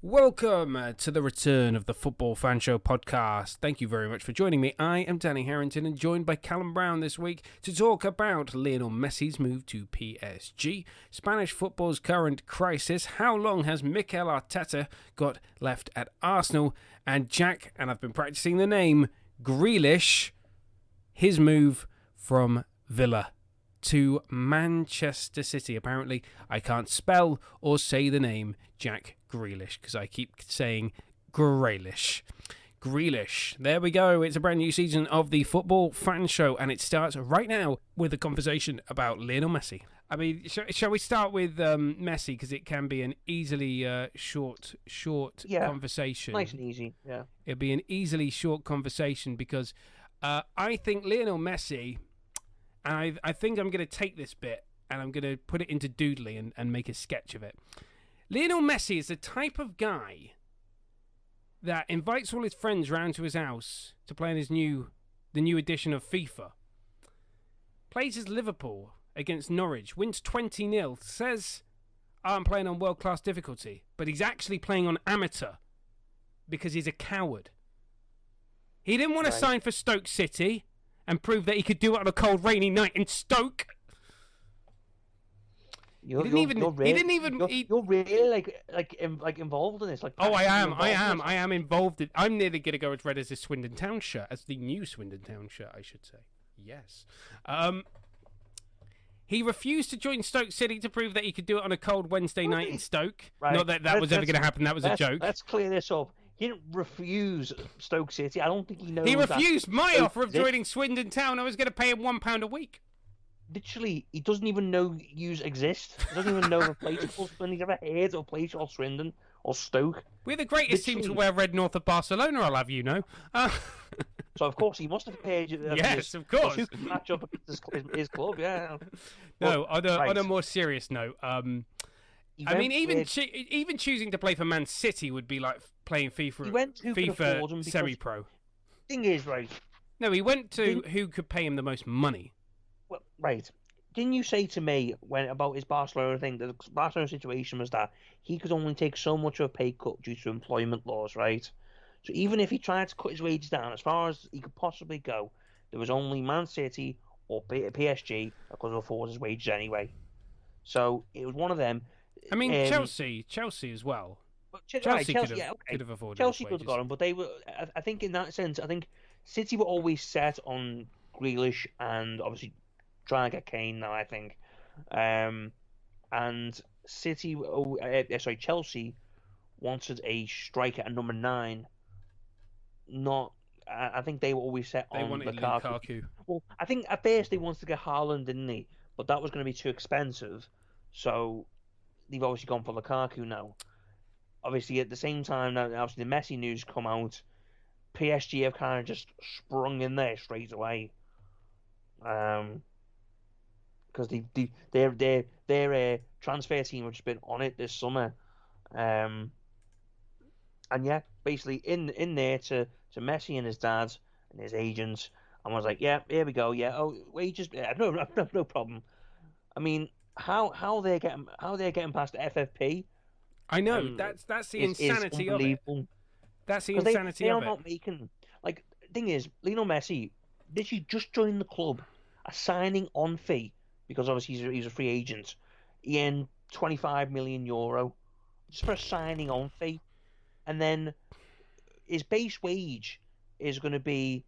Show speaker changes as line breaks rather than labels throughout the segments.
Welcome to the return of the Football Fan Show podcast. Thank you very much for joining me. I am Danny Harrington and joined by Callum Brown this week to talk about Lionel Messi's move to PSG, Spanish football's current crisis, how long has Mikel Arteta got left at Arsenal, and Jack, and I've been practicing the name, Grealish, his move from Villa to Manchester City. Apparently, I can't spell or say the name Jack Grealish because I keep saying Grealish. Grealish. There we go. It's a brand new season of the Football Fan Show, and it starts right now with a conversation about Lionel Messi. I mean, shall we start with Messi because it can be an easily short conversation.
Nice and easy. Yeah,
it'll be an easily short conversation because I think Lionel Messi. And I think I'm going to take this bit and I'm going to put it into Doodly and make a sketch of it. Lionel Messi is the type of guy that invites all his friends round to his house to play in the new edition of FIFA. Plays as Liverpool against Norwich, wins 20-0, says, I'm playing on world-class difficulty, but he's actually playing on amateur because he's a coward. He didn't want to sign for Stoke City and prove that he could do it on a cold, rainy night in Stoke.
You're really involved in this.
I am involved. I'm nearly going to go as red as this Swindon Town shirt, as the new Swindon Town shirt, I should say. Yes. He refused to join Stoke City to prove that he could do it on a cold Wednesday night in Stoke. Right. Not that was ever going to happen. That was a joke.
Let's clear this up. He didn't refuse Stoke City. I don't think he knows.
He refused my offer of joining Swindon Town. I was going to pay him £1 a week.
Literally, he doesn't even know yous exist. He doesn't even know of a place called Swindon. He's never heard of a place called Swindon or Stoke.
We're the greatest team to wear red north of Barcelona, I'll have you know.
So, of course, he must have paid you.
Yes, of course.
Who can match up against his club, yeah.
No, on a more serious note, I mean, even choosing to play for Man City would be like playing FIFA semi-pro.
Thing is, right?
No, he went to who could pay him the most money.
Well, right. Didn't you say to me about his Barcelona thing, the Barcelona situation was that he could only take so much of a pay cut due to employment laws, right? So even if he tried to cut his wages down as far as he could possibly go, there was only Man City or PSG that could afford his wages anyway. So it was one of them.
I mean, Chelsea as well.
Chelsea
could have afforded
Chelsea could have got him, but they were. I think in that sense, I think City were always set on Grealish and obviously trying to get Kane now. I think, and Chelsea wanted a striker at number 9. I think they were always set on Lukaku. Well, I think at first they wanted to get Haaland, didn't they? But that was going to be too expensive, so they've obviously gone for Lukaku now. Obviously, at the same time, now obviously the Messi news come out, PSG have kind of just sprung in there straight away, because their transfer team have just been on it this summer, and yeah, basically in there to Messi and his dad and his agents, and was like, yeah, here we go, yeah, oh, wages, yeah, no problem. I mean, how they're getting past the FFP.
I know, that's the insanity of it. That's the insanity
they
of
are
it.
Not making, like, thing is, Lionel Messi, literally just joined the club, a signing on fee, because obviously he's a free agent. He earned €25 million just for a signing on fee, and then his base wage is going to be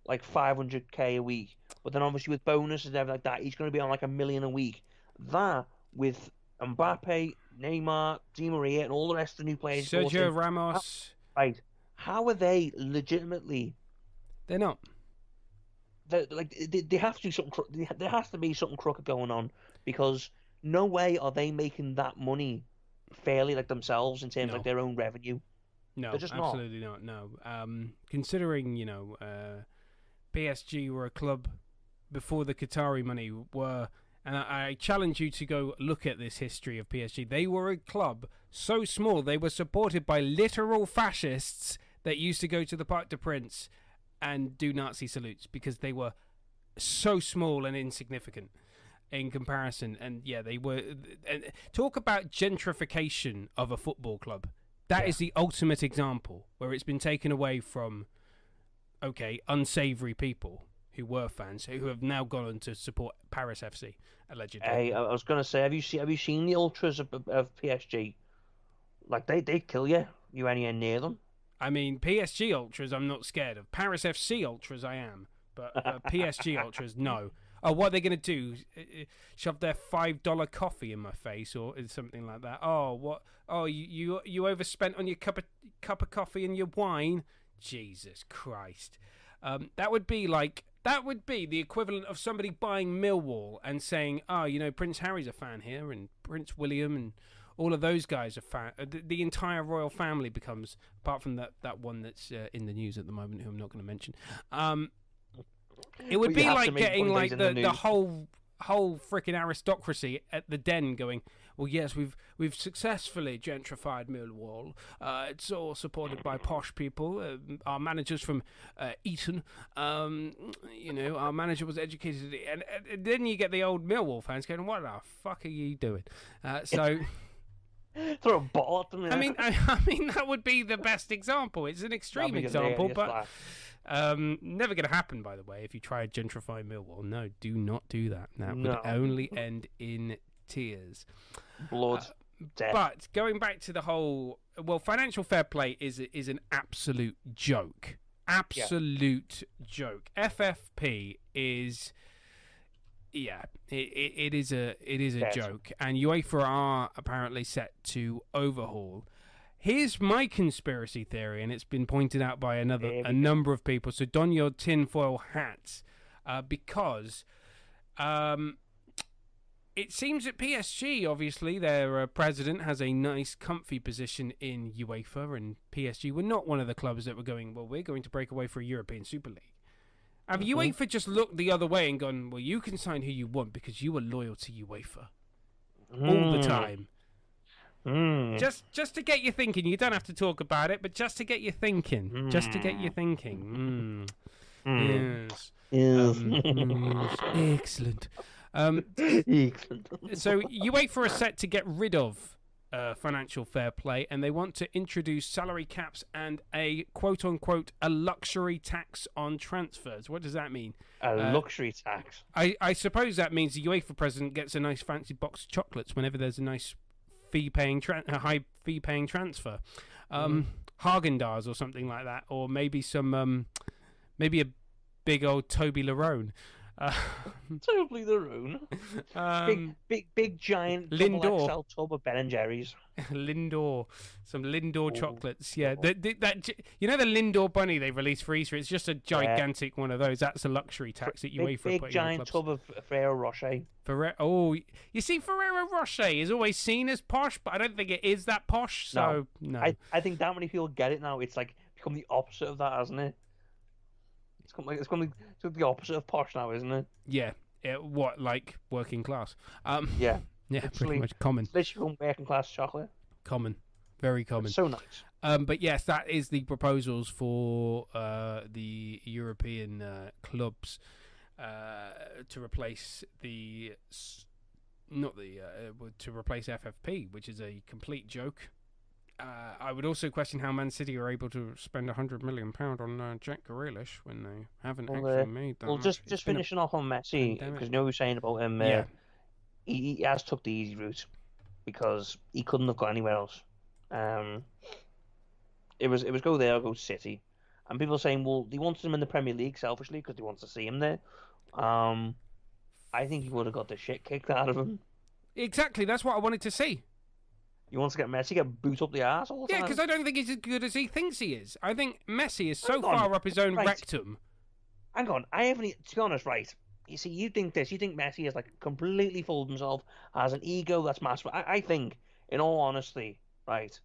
like 500k a week, but then obviously with bonuses and everything like that, he's going to be on like $1 million a week. That with Mbappe, Neymar, Di Maria, and all the rest of the new players.
Sergio Ramos.
How are they legitimately?
They're not.
They have to do something. There has to be something crooked going on, because no way are they making that money fairly like themselves in terms of like their own revenue.
No,
they're just
absolutely not. No, considering PSG were a club before the Qatari money were. And I challenge you to go look at this history of PSG. They were a club so small, they were supported by literal fascists that used to go to the Parc des Princes and do Nazi salutes because they were so small and insignificant in comparison. And yeah, they were. And talk about gentrification of a football club. That is the ultimate example where it's been taken away from, unsavoury people who were fans who have now gone on to support Paris FC, allegedly.
Hey, I was going to say, have you seen the ultras of PSG? Like, they kill you. You anywhere near them.
I mean, PSG ultras, I'm not scared of. Paris FC ultras, I am. But PSG ultras, no. Oh, what are they going to do? Shove their $5 coffee in my face or something like that? Oh, what? Oh, you overspent on your cup of coffee and your wine? Jesus Christ. That would be the equivalent of somebody buying Millwall and saying, oh, Prince Harry's a fan here and Prince William and all of those guys are fan. The entire royal family becomes, apart from that one that's in the news at the moment, who I'm not going to mention. It would be like getting like the whole freaking aristocracy at the Den going, well, yes, we've successfully gentrified Millwall. It's all supported by posh people. Our manager's from Eton. Our manager was educated, and then you get the old Millwall fans going, "What the fuck are you doing?" So.
Throw a ball at them.
I mean, that would be the best example. It's an extreme example, but never going to happen. By the way, if you try to gentrify Millwall, no, do not do that. That would only end in tears,
blood, death.
But going back to the whole, financial fair play is an absolute joke. Absolute joke. FFP is. Yeah, it is a joke, and UEFA are apparently set to overhaul. Here's my conspiracy theory, and it's been pointed out by a number of people. So don your tinfoil hats, because it seems that PSG, obviously, their president has a nice, comfy position in UEFA, and PSG were not one of the clubs that were going, well, we're going to break away for a European Super League. Have UEFA just looked the other way and gone, well, you can sign who you want because you are loyal to UEFA all the time? Just to get you thinking. You don't have to talk about it, but just to get you thinking. Just to get you thinking. Yes. Excellent. So UEFA are set to get rid of financial fair play, and they want to introduce salary caps and a quote-unquote a luxury tax on transfers. What does that mean?
A luxury tax?
I suppose that means the UEFA president gets a nice fancy box of chocolates whenever there's a nice high fee-paying transfer. Haagen-Dazs or something like that, or maybe some maybe a big old Toby Larone.
Totally their own. Big giant
Lindor
XL tub of Ben and Jerry's.
Lindor, some Lindor chocolates. Yeah, that the Lindor bunny they released for Easter. It's just a gigantic one of those. That's a luxury tax that UEFA
big giant tub of Ferrero Rocher.
You see, Ferrero Rocher is always seen as posh, but I don't think it is that posh. So no.
I think that many people get it now. It's like become the opposite of that, hasn't it? It's going to be the opposite of posh now, isn't it?
Yeah. What, like working class?
Yeah.
Yeah, pretty much common.
It's literally working class chocolate.
Common. Very common.
It's so nice.
But yes, that is the proposals for the European clubs to replace to replace FFP, which is a complete joke. I would also question how Man City are able to spend £100 million on Jack Grealish when they haven't actually made that.
Well, just finishing off on Messi, because you were saying about him, he has took the easy route because he couldn't have got anywhere else. It was go there or go City, and people are saying, well, he wanted him in the Premier League selfishly because he wants to see him there. I think he would have got the shit kicked out of him.
Exactly, that's what I wanted to see.
He wants to get Messi, get boot up the arse all the time.
Yeah, because I don't think he's as good as he thinks he is. I think Messi is so far up his own rectum.
Hang on, I haven't. To be honest, right? You see, you think Messi is like completely full of himself, has an ego that's massive. I think, in all honesty, right?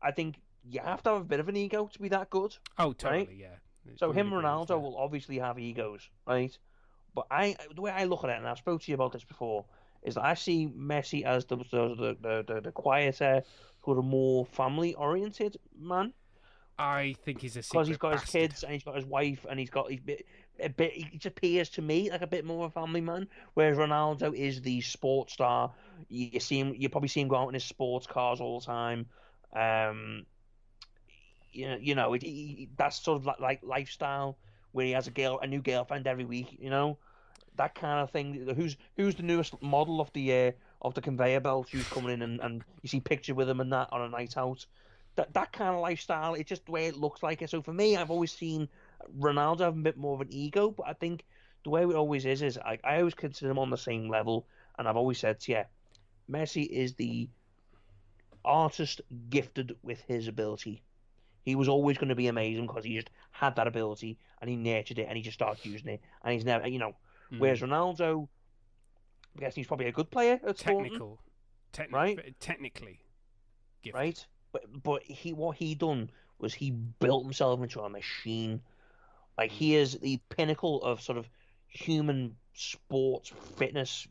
I think you have to have a bit of an ego to be that good.
Oh, totally,
right?
Yeah.
So him and Ronaldo will obviously have egos, right? But the way I look at it, and I've spoke to you about this before, is that I see Messi as the quieter, sort of more family-oriented man.
I think he's a secret
because he's got
bastard.
his kids and he's got his wife and he's got a bit. He just appears to me like a bit more of a family man. Whereas Ronaldo is the sports star. You probably see him go out in his sports cars all the time. that's sort of like lifestyle where he has a new girlfriend every week. That kind of thing. Who's the newest model of the conveyor belt who's coming in and you see picture with him and that on a night out. That kind of lifestyle. It's just the way it looks like it. So for me, I've always seen Ronaldo have a bit more of an ego, but I think the way it always is I always consider him on the same level, and I've always said, yeah, Messi is the artist gifted with his ability. He was always going to be amazing because he just had that ability and he nurtured it and he just started using it, and he's never, Whereas Ronaldo, I guess he's probably a good player at Sporting, right?
Technically gifted.
Right? But what he done was he built himself into a machine. Like, he is the pinnacle of sort of human sports fitness.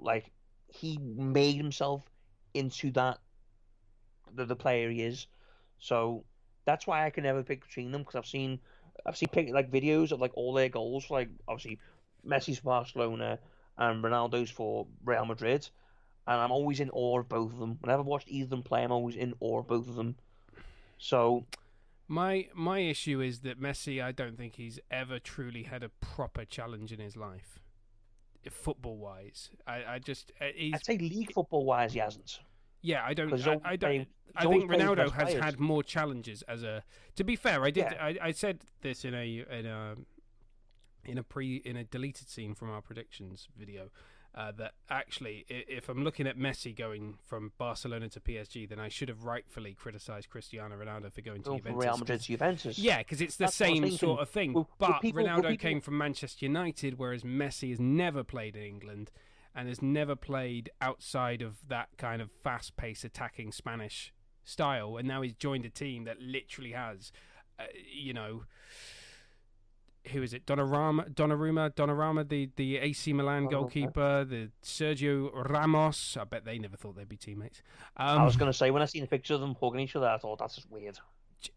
Like, he made himself into that the player he is. So that's why I can never pick between them, because I've seen like videos of like all their goals, like obviously Messi's for Barcelona and Ronaldo's for Real Madrid, and I'm always in awe of both of them. Whenever I've watched either of them play, I'm always in awe of both of them. So
my issue is that Messi, I don't think he's ever truly had a proper challenge in his life, football wise. I'd
say league football wise, he hasn't.
Yeah, I think Ronaldo has had more challenges as a. To be fair, I said this in a deleted scene from our predictions video, that actually, if I'm looking at Messi going from Barcelona to PSG, then I should have rightfully criticised Cristiano Ronaldo for going to Juventus.
Real Madrid to Juventus.
Yeah, because it's the same sort of thing. But Ronaldo came from Manchester United, whereas Messi has never played in England and has never played outside of that kind of fast-paced attacking Spanish style. And now he's joined a team that literally has, who is it? Donnarumma, the AC Milan goalkeeper, the Sergio Ramos. I bet they never thought they'd be teammates.
I was going to say, when I seen a picture of them hugging each other, I thought, that's just weird.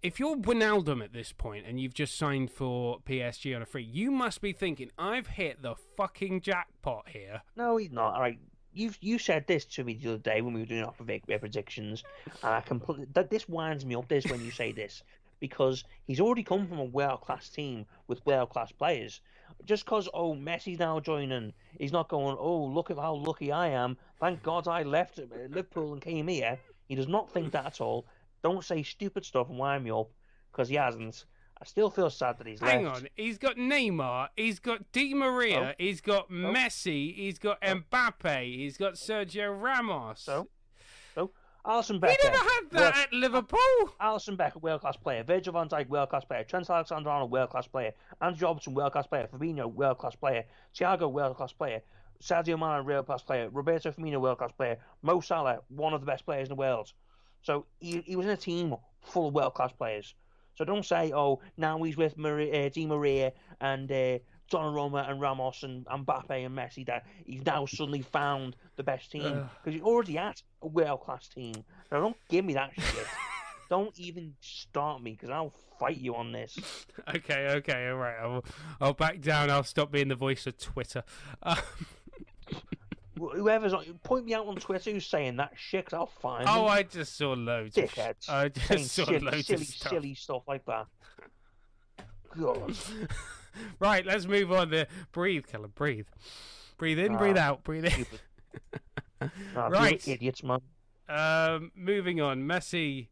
If you're Wijnaldum at this point and you've just signed for PSG on a free, you must be thinking, I've hit the fucking jackpot here.
No, he's not. All right, you said this to me the other day when we were doing our predictions, and I completely this winds me up. This when you say this, because he's already come from a world-class team with world-class players. Just because, Messi's now joining, he's not going, look at how lucky I am. Thank God I left Liverpool and came here. He does not think that at all. Don't say stupid stuff and wind me up, because he hasn't. I still feel sad that he's left.
Hang on, he's got Neymar, he's got Di Maria, he's got Messi, he's got Mbappe, he's got Sergio Ramos.
So Alisson Becker.
He never had that at Liverpool.
Alisson Becker, world-class player. Virgil van Dijk, world-class player. Trent Alexander-Arnold, world-class player. Andy Robertson, world-class player. Fabinho, world-class player. Thiago, world-class player. Sadio Mane, world-class player. Roberto Firmino, world-class player. Mo Salah, one of the best players in the world. So he was in a team full of world-class players. So don't say, now he's with Di Maria and Donnarumma and Ramos and Mbappe and Messi, that he's now suddenly found the best team. Because he already had a world-class team. Now don't give me that shit. Don't even start me, because I'll fight you on this.
Okay, all right. I'll back down. I'll stop being the voice of Twitter.
Whoever's point me out on Twitter who's saying that shit, 'cause I'll find them.
I just saw loads
dickheads.
I just saw loads of stuff.
Silly stuff like that. God.
Right, let's move on to breathe, Callum. Breathe in, breathe out, breathe in. Right,
idiots, man.
Moving on, Messi.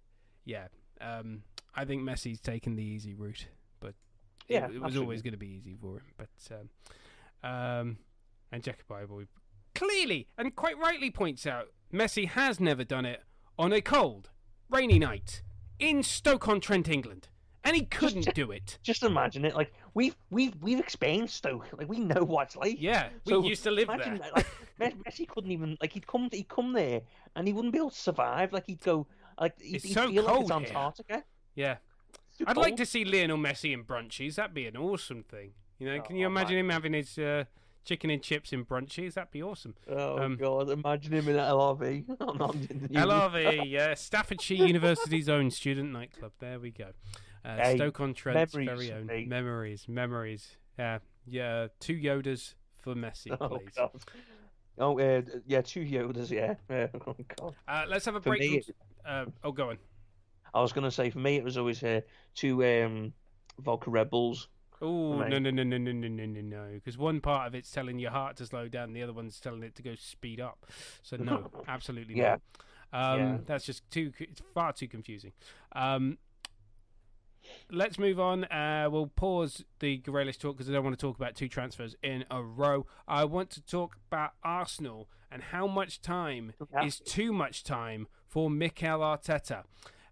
Yeah, I think Messi's taken the easy route, but it was always going to be easy for him. But and Jack Bible clearly and quite rightly points out Messi has never done it on a cold, rainy night in Stoke-on-Trent, England, and he couldn't do it.
Just imagine it. Like we've experienced Stoke. Like we know what it's like.
Yeah, we used to live there.
Like Messi couldn't even he'd come there and he wouldn't be able to survive. Like he'd go he'd
so
feel
cold
like it's Antarctica.
Yeah. I'd like to see Lionel Messi in brunchies. That'd be an awesome thing. Can you imagine him having his chicken and chips in brunchies? That'd be awesome.
Oh God! Imagine him in LRV.
LRV, Staffordshire University's own student nightclub. There we go. Stoke-on-Trent's very own memories. Yeah. 2 Yodas for Messi, please.
Oh God. 2 Yodas. Yeah. Oh God.
Let's have a break. Go on.
I was gonna say for me it was always two Vodka Red Bulls for
Oh, no,
me.
no, no, no, no, no, no, no, no. Because one part of it's telling your heart to slow down, the other one's telling it to go speed up. So no, absolutely
Yeah,
not.
yeah.
That's just it's far too confusing. Um, let's move on. We'll pause the Grealish talk because I don't want to talk about two transfers in a row. I want to talk about Arsenal and how much time
Yeah.
is too much time for Mikel Arteta.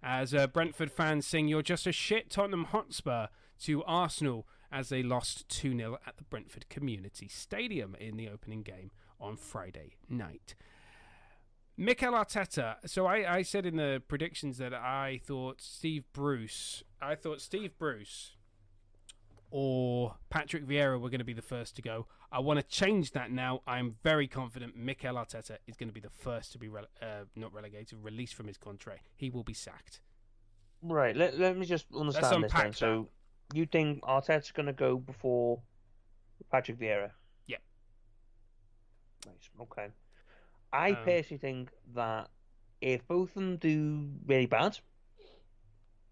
As Brentford fans sing, "You're just a shit Tottenham Hotspur" to Arsenal as they lost 2-0 at the Brentford Community Stadium in the opening game on Friday night. Mikel Arteta. So I said in the predictions that I thought Steve Bruce or Patrick Vieira were going to be the first to go. I want to change that now. I'm very confident Mikel Arteta is going to be the first to be not relegated, released from his contract. He will be sacked.
Right. Let me just
Let's
understand this then.
unpack that.
So you think Arteta's gonna go before Patrick Vieira?
Yeah.
Nice. Okay. I
Um,
personally think that if both of them do really bad,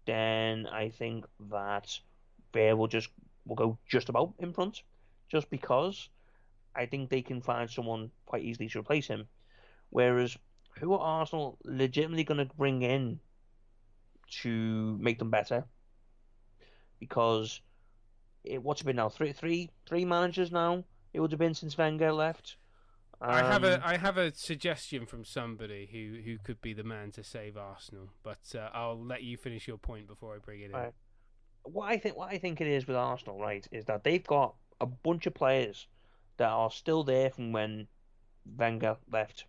then I think that Bear will go just about in front, just because I think they can find someone quite easily to replace him. Whereas, who are Arsenal legitimately going to bring in to make them better? Because what's it been now? Three managers now. It would have been since Wenger left. Um,
I have a suggestion from somebody who could be the man to save Arsenal, but I'll let you finish your point before I bring it in.
uh, what I think it is with Arsenal, right, is that they've got a bunch of players that are still there from when Wenger left,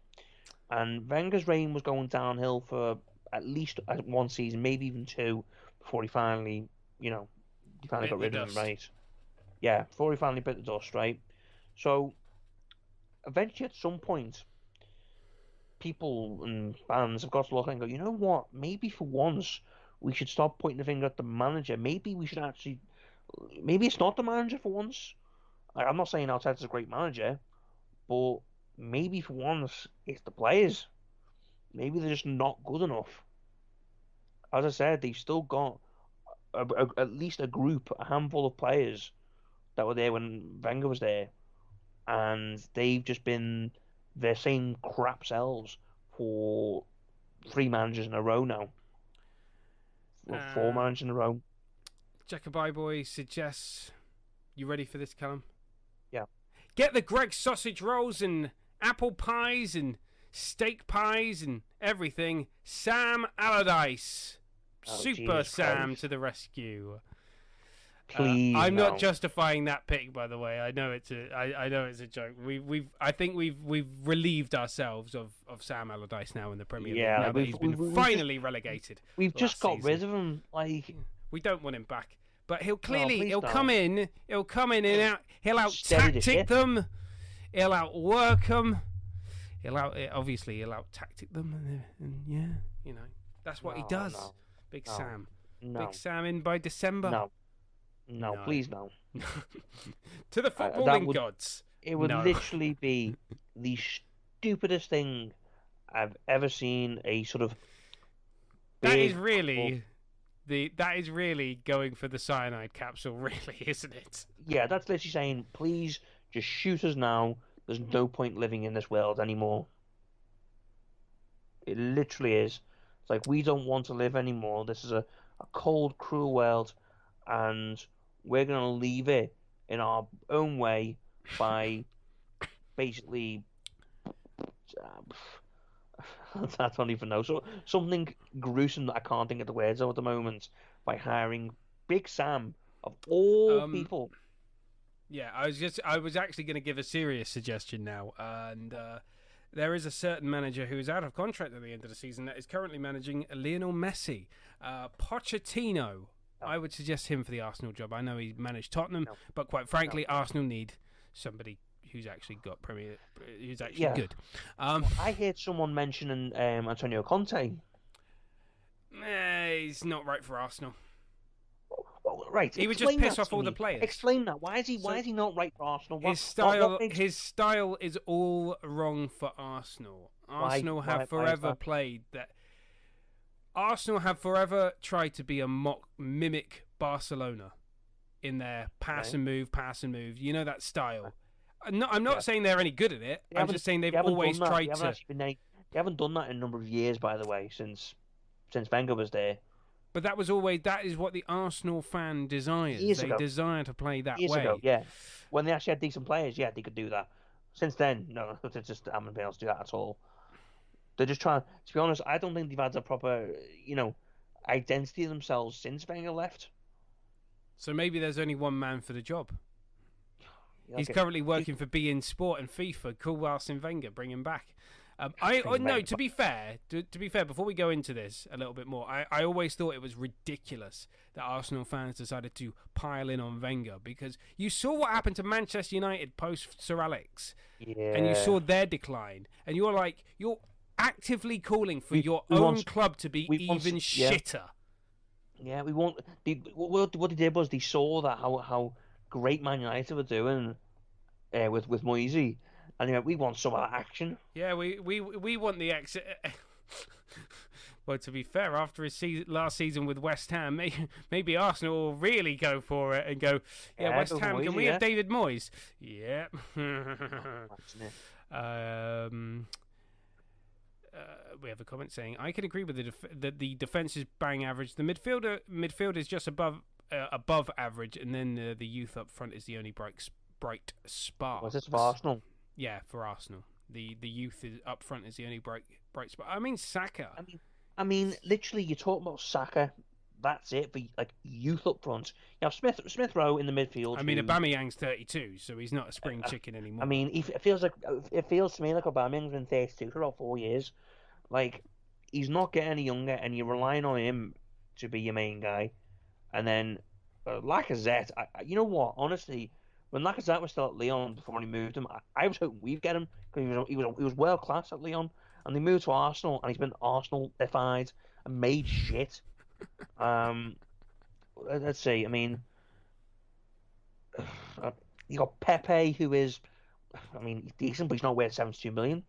and Wenger's reign was going downhill for at least one season, maybe even two, before you know, he finally
Bit
got
the
rid of him,
dust.
right? Yeah, before he finally bit the dust, right? So eventually, at some point, people and fans have got to look and go, you know what? Maybe for once, we should stop pointing the finger at the manager. Maybe we should actually, maybe it's not the manager for once. Like, I'm not saying Arteta's a great manager, but maybe for once, it's the players. Maybe they're just not good enough. As I said, they've still got at least a handful of players that were there when Wenger was there, and they've just been their same crap selves for three managers in a row now. Well, four
Um,
managers in a row.
Jacobi Boy suggests, you ready for this, Callum?
Yeah.
Get the Greg sausage rolls and apple pies and steak pies and everything. Sam Allardyce.
Oh,
Super
Jesus
Sam
Christ.
to the rescue.
Please,
I'm not
no.
justifying that pick, by the way. I know it's a joke. I think we've relieved ourselves of Sam Allardyce now in the Premier League.
Yeah,
Now
like
that he's been finally relegated
we've just
last
got
season.
rid of him. Like,
We don't want him back, but
no, please
he'll come
don't.
in. He'll come in and out. He'll out
Steady the
tactic
ship.
them. He'll outwork them. Obviously he'll out tactic them, and yeah, that's what he
No,
does.
no,
Big
no,
Sam, Big
no,
Sam in by December.
no, no.
No.
Please, no.
To the
That
footballing
would
gods.
it would
No.
literally be the stupidest thing I've ever seen. A sort of
That is
big club.
really that is really going for the cyanide capsule, really, isn't it?
Yeah, that's literally saying, please just shoot us now. There's no point living in this world anymore. It literally is. It's like we don't want to live anymore. This is a cold, cruel world, and we're gonna leave it in our own way by basically I don't even know. So something gruesome that I can't think of the words of at the moment by hiring Big Sam of all
Um,
people.
yeah, I was actually going to give a serious suggestion now, and there is a certain manager who is out of contract at the end of the season that is currently managing Lionel Messi, Pochettino.
No,
I would suggest him for the Arsenal job. I know he managed Tottenham,
no,
but quite
no.
frankly, Arsenal need somebody who's actually who's actually
Yeah,
good.
I heard someone mentioning Antonio Conte.
He's not right for Arsenal.
Well, right,
He would just
explain
piss
that
off
to
all the
me.
players.
Explain that. Why
So
is he not right for Arsenal? What makes
his style is all wrong for Arsenal.
why
Arsenal
why
have
why is
forever
that?
played that. Arsenal have forever tried to be a mimic Barcelona in their pass and move. You know that style. I'm not saying they're any good at it. I'm just saying they've always tried to.
They haven't done that in a number of years, by the way, since Wenger was there.
But that is what the Arsenal fan desires. They desire to play that way.
Years ago, yeah. When they actually had decent players, yeah, they could do that. Since then, no, they just haven't been able to do that at all. They're just trying. To be honest, I don't think they've had a proper, identity of themselves since Wenger left.
So maybe there's only one man for the job. He's currently working for beIN Sport and FIFA. Cool, Arsene Wenger, bring him back. To be fair, before we go into this a little bit more, I always thought it was ridiculous that Arsenal fans decided to pile in on Wenger, because you saw what happened to Manchester United post Sir Alex, and you saw their decline, and you're actively calling for your own club to be even shitter.
Yeah, we want. What they did was they saw that how great Man United were doing with Moisey. And we want some of that action.
Yeah, we want the exit. Well, to be fair, after his last season with West Ham, maybe Arsenal will really go for it and go, West Ham, can we have David Moyes? Yeah. We have a comment saying, I can agree with that the defence is bang average. The midfield is just above average, and then the youth up front is the only bright spark.
Was this for Arsenal?
Yeah, for Arsenal, the youth is up front is the only bright spot. I mean, Saka.
I mean, literally, you're talking about Saka. That's it for youth up front. You have Smith Rowe in the midfield.
I mean, Aubameyang's 32, so he's not a spring chicken anymore.
I mean, it feels to me like Aubameyang's been 32 for about 4 years. Like, he's not getting any younger, and you're relying on him to be your main guy. And then Lacazette, you know what? Honestly, when Lacazette was still at Lyon before he moved him, I was hoping we'd get him, because he was world class at Lyon, and he moved to Arsenal, and he's been Arsenal-ified and made shit. Let's see. I mean, you got Pepe, who is, he's decent, but he's not worth 72 million.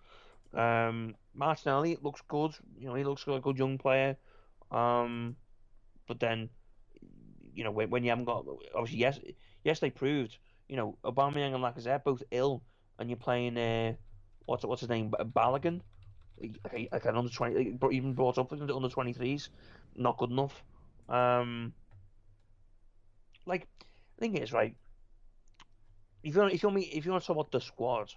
Martinelli looks good. He looks like a good young player. But then, when you haven't got, obviously, yes, they proved. Aubameyang and Lacazette both ill, and you're playing what's his name, Balogun, like an under 20, even brought up into under 23s, not good enough. The thing is, right? If you want to talk about the squad,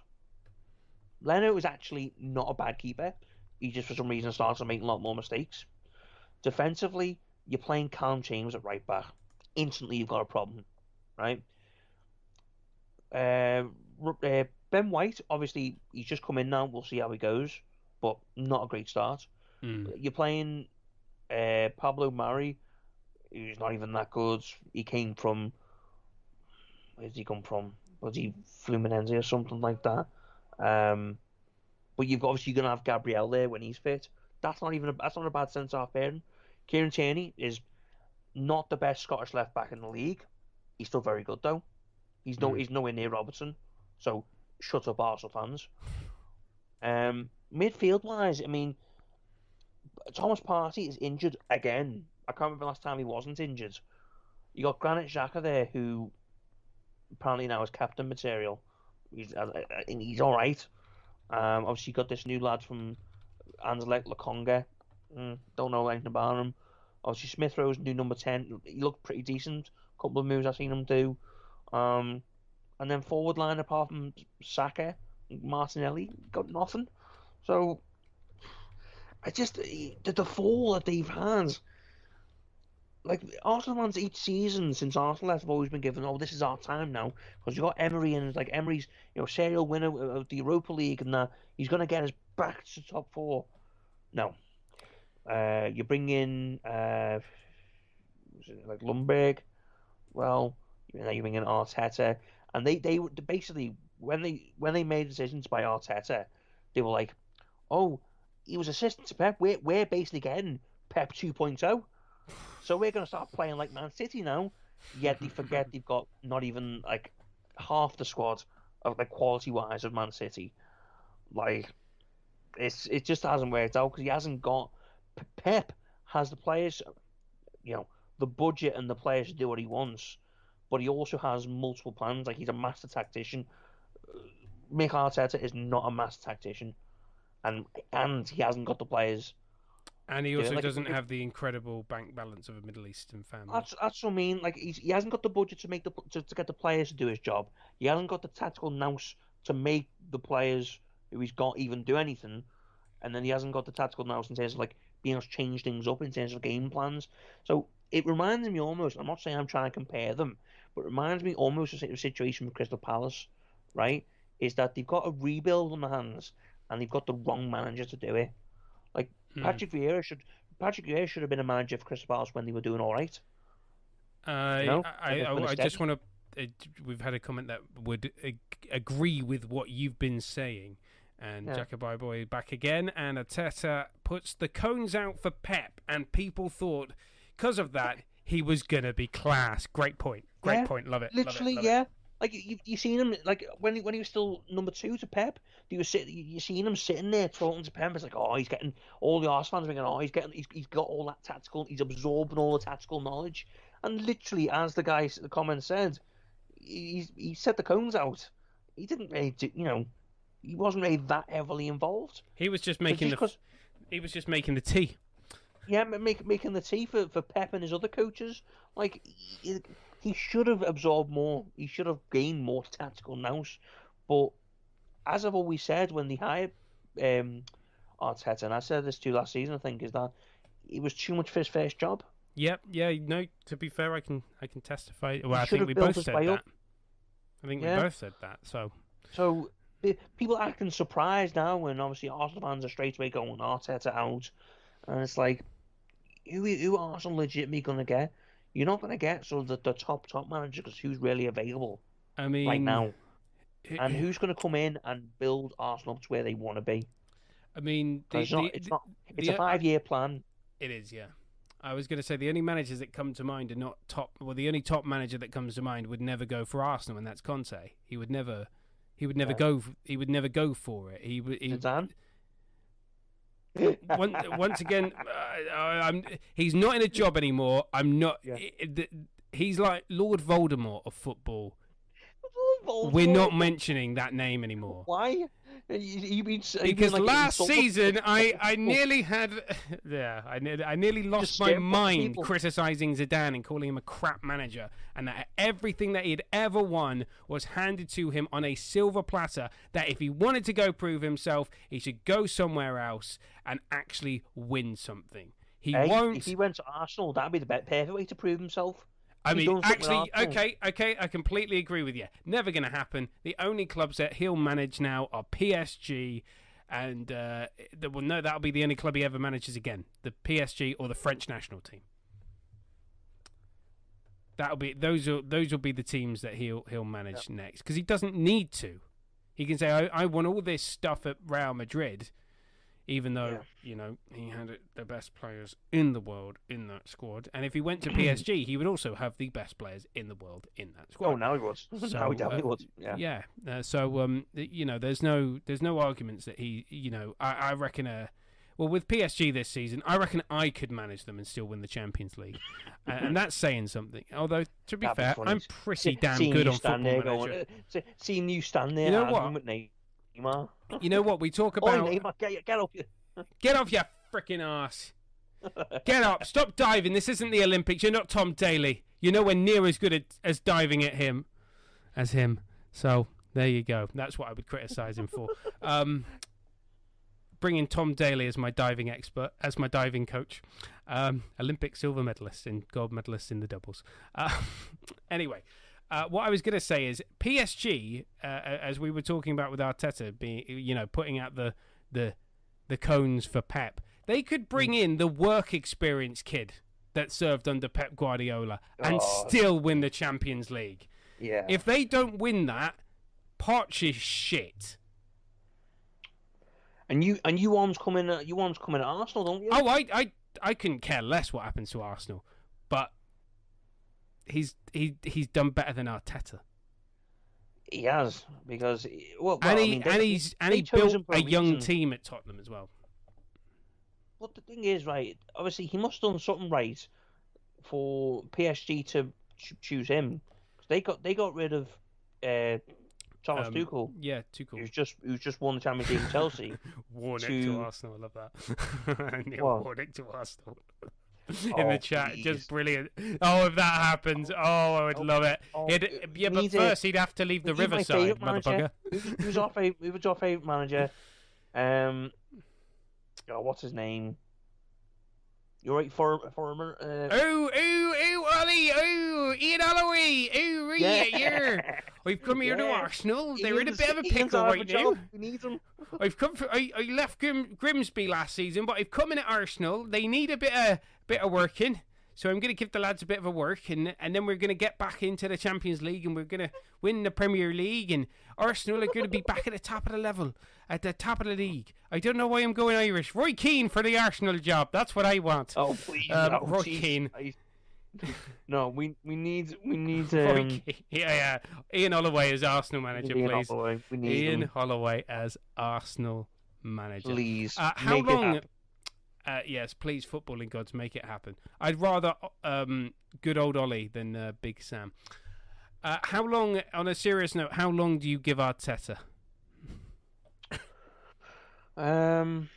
Leno is actually not a bad keeper. He just for some reason starts to make a lot more mistakes. Defensively, you're playing Callum at right back. Instantly, you've got a problem, right? Ben White, obviously, he's just come in now. We'll see how he goes, but not a great start. You're playing Pablo Mari, who's not even that good. He came from, where did he come from? Was he Fluminense or something like that? But you're gonna have Gabriel there when he's fit. That's not a bad centre half pairing. Kieran Tierney is not the best Scottish left back in the league. He's still very good though. He's nowhere near Robertson. So shut up, Arsenal fans. Midfield wise, Thomas Partey is injured again. I can't remember the last time he wasn't injured. You got Granit Xhaka there, who apparently now is captain material. He's all right. Obviously, you got this new lad from Anderlecht, Lokonga. Don't know anything about him. Obviously, Smith Rowe's new number 10. He looked pretty decent. A couple of moves I've seen him do. And then forward line, apart from Saka, Martinelli, got nothing. So, the fall that they've had. Like, Arsenal fans each season since Arsenal have always been given, this is our time now. Because you've got Emery, and Emery's, serial winner of the Europa League, and that he's going to get us back to top 4. No. You bring in, Lundberg. Well, you bring in Arteta. And they basically, when they made decisions by Arteta, they were like, he was assistant to Pep. We're basically getting Pep 2.0. So we're going to start playing like Man City now. Yet they forget they've got not even half the squad of quality wise of Man City. It just hasn't worked out because he hasn't got. Pep has the players, the budget and the players to do what he wants, but he also has multiple plans. Like, he's a master tactician. Mikel Arteta is not a master tactician, and he hasn't got the players.
And he also doesn't have the incredible bank balance of a Middle Eastern family.
That's what I mean. Like, he hasn't got the budget to make to get the players to do his job. He hasn't got the tactical nous to make the players who he's got even do anything. And then he hasn't got the tactical nous in terms of like being able to change things up in terms of game plans. So it reminds me almost. I'm not saying I'm trying to compare them, but it reminds me almost of a situation with Crystal Palace, right? Is that they've got a rebuild on their hands and they've got the wrong manager to do it. Like, Patrick Vieira should have been a manager for Crystal Palace when they were doing all right.
I just want to. We've had a comment that would agree with what you've been saying, and Jacobi Boy back again. And Arteta puts the cones out for Pep, and people thought because of that he was gonna be class. Great point. Great point. Love it.
Literally,
love it.
Like, you seen him, like, when he was still number 2 to Pep, you seen him sitting there talking to Pep. It's like, oh, he's getting all the Arsenal fans thinking, oh, he's got all that tactical, he's absorbing all the tactical knowledge. And literally, as the comment said, he set the cones out. He didn't really he wasn't really that heavily involved.
He was just making the tea.
Yeah, making the tea for Pep and his other coaches. Like, he should have absorbed more. He should have gained more tactical nous. But as I've always said, when they hired Arteta, and I said this too last season, I think, is that it was too much for his first job.
Yep. Yeah. No. To be fair, I can testify. Well, I think we both said that. I think we both said that. So
people acting surprised now when obviously Arsenal fans are straight away going Arteta out, and it's like, who are Arsenal legitimately going to get? You're not going to get the top manager, because who's really available right now? And who's going to come in and build Arsenal up to where they want to be?
I mean,
it's a 5-year plan.
It is, yeah. I was going to say the only managers that come to mind are not top. Well, the only top manager that comes to mind would never go for Arsenal, and that's Conte. He would never go. He would never go for it.
Zidane?
Once again, he's not in a job anymore. I'm not. Yeah. He's like Lord Voldemort of football. We're not mentioning that name anymore.
Why?
Because last season I nearly had, I nearly lost my mind criticising Zidane and calling him a crap manager, and that everything that he'd ever won was handed to him on a silver platter. That if he wanted to go prove himself, he should go somewhere else and actually win something. He won't.
If he went to Arsenal, that'd be the perfect way to prove himself.
I mean, actually, okay, I completely agree with you. Never going to happen. The only clubs that he'll manage now are PSG, and that'll be the only club he ever manages again. The PSG or the French national team. Those will be the teams that he'll manage next, because he doesn't need to. He can say, I want all this stuff at Real Madrid, even though he had the best players in the world in that squad. And if he went to PSG, he would also have the best players in the world in that squad.
Oh, now he was.
So,
now he definitely was.
Yeah. There's no arguments that he. I reckon. Well, with PSG this season, I reckon I could manage them and still win the Champions League, and that's saying something. Although, to be fair, I'm pretty damn good on Football Manager.
Seeing you stand there,
you know what?
Neymar.
You know what? We talk about...
Neymar, get off you.
Get off your freaking arse. Get up. Stop diving. This isn't the Olympics. You're not Tom Daley. You're nowhere near as good as diving at him as him. So, there you go. That's what I would criticise him for. Bringing Tom Daley as my diving expert, as my diving coach. Olympic silver medalist and gold medalist in the doubles. Anyway... what I was going to say is PSG, as we were talking about with Arteta, putting out the cones for Pep, they could bring in the work experience kid that served under Pep Guardiola and still win the Champions League.
Yeah.
If they don't win that, Poch is shit.
And you want him coming at Arsenal, don't you?
Oh, I couldn't care less what happens to Arsenal, but. He's done better than Arteta.
He has, because
he built a young team at Tottenham as well.
But the thing is, right? Obviously, he must have done something right for PSG to choose him. 'Cause they got rid of Thomas Tuchel.
Yeah, Tuchel.
Who's just won the Champions League with Chelsea.
Warnick to Arsenal. I love that. Neil
What?
Warnick to Arsenal. In the chat,
please.
just brilliant. Oh, if that happens, I would love it. But first he'd have to leave the Riverside, motherfucker.
Who's our favourite manager? What's his name? You're right, former.
Ollie, Ian Holloway, yeah. We've come here to Arsenal. They're in a bit of a pickle right now.
We need them.
I've come for. I left Grimsby last season, but I've come in at Arsenal. They need a bit of working, so I'm going to give the lads a bit of a work, and then we're going to get back into the Champions League, and we're going to win the Premier League, and Arsenal are going to be back at the top of the level, at the top of the league. I don't know why I'm going Irish. Roy Keane for the Arsenal job. That's what I want.
Oh please,
Roy Keane.
No, we need.
Roy Keane. Yeah. Ian Holloway as Arsenal manager, please.
We need
Ian Holloway as Arsenal manager.
Please.
How long? Yes, please, footballing gods, make it happen. I'd rather good old Ollie than Big Sam. How long? On a serious note, how long do you give Arteta?
I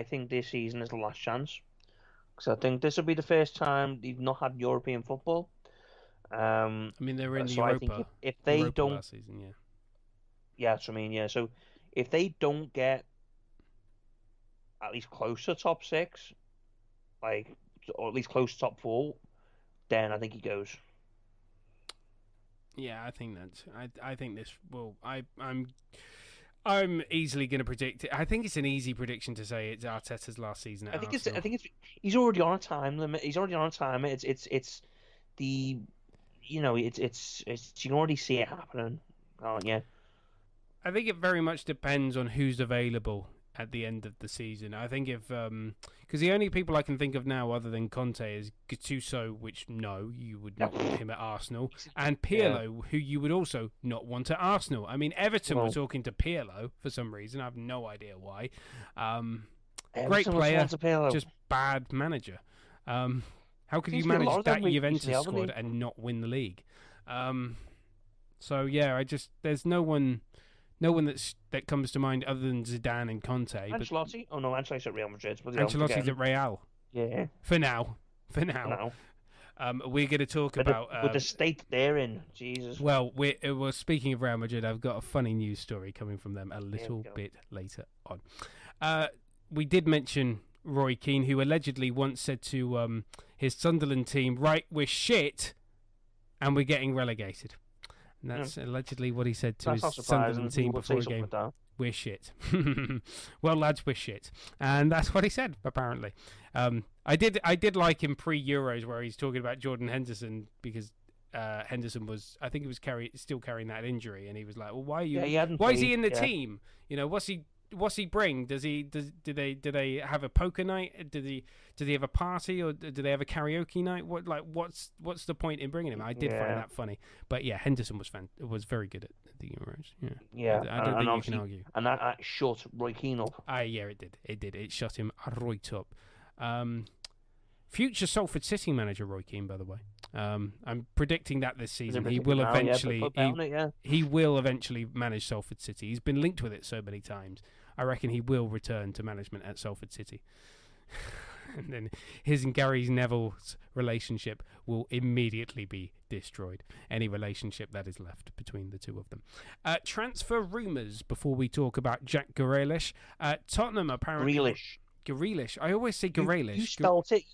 think this season is the last chance, because I think this will be the first time they've not had European football.
I mean, they were in the
so
Europa.
I think if they
Europa
don't,
last season, yeah.
Yeah, that's what I mean. Yeah, so if they don't get at least close to top six, or at least close to top four, then I think he goes.
Yeah, I think that's. I think this will. I'm easily going to predict it. I think it's an easy prediction to say it's Arteta's last season at Arsenal.
I think it's. He's already on a time limit. It's the. It's you can already see it happening, aren't you?
I think it very much depends on who's available at the end of the season. I think if because the only people I can think of now other than Conte is Gattuso, which you would not want him at Arsenal, and Pirlo, who you would also not want at Arsenal. I mean, Everton were talking to Pirlo for some reason. I have no idea why. Great player, just bad manager. How could you manage that Juventus squad and not win the league? So yeah, there's no one that comes to mind other than Zidane and Conte.
Ancelotti? Oh no, Ancelotti's at Real Madrid.
Ancelotti's at Real.
Yeah.
For now. We're going to talk about
with the state they're in. Jesus.
Well, we're speaking of Real Madrid. I've got a funny news story coming from them a little bit later on. We did mention Roy Keane, who allegedly once said to his Sunderland team, "Right, we're shit, and we're getting relegated." And that's allegedly what he said to his Sunderland team before a game. We're shit. Well, lads, we're shit. And that's what he said, apparently. I did like him pre-Euros where he's talking about Jordan Henderson because Henderson was, I think he was still carrying that injury, and he was like, well, why is he in the team? You know, what's he bring? Do they have a poker night? Do they have a party, or do they have a karaoke night? What's the point in bringing him? I did find that funny, but yeah, Henderson was very good at the Euros. Yeah, I don't think you can argue.
And that shut Roy Keane up.
Yeah, it did. It shut him right up. Future Salford City manager Roy Keane, by the way. I'm predicting that this season he will eventually he will eventually manage Salford City. He's been linked with it so many times. I reckon he will return to management at Salford City. And then his and Gary Neville's relationship will immediately be destroyed. Any relationship that is left between the two of them. Transfer rumours before we talk about Jack Grealish. Tottenham apparently... Grealish. I always say Grealish.
You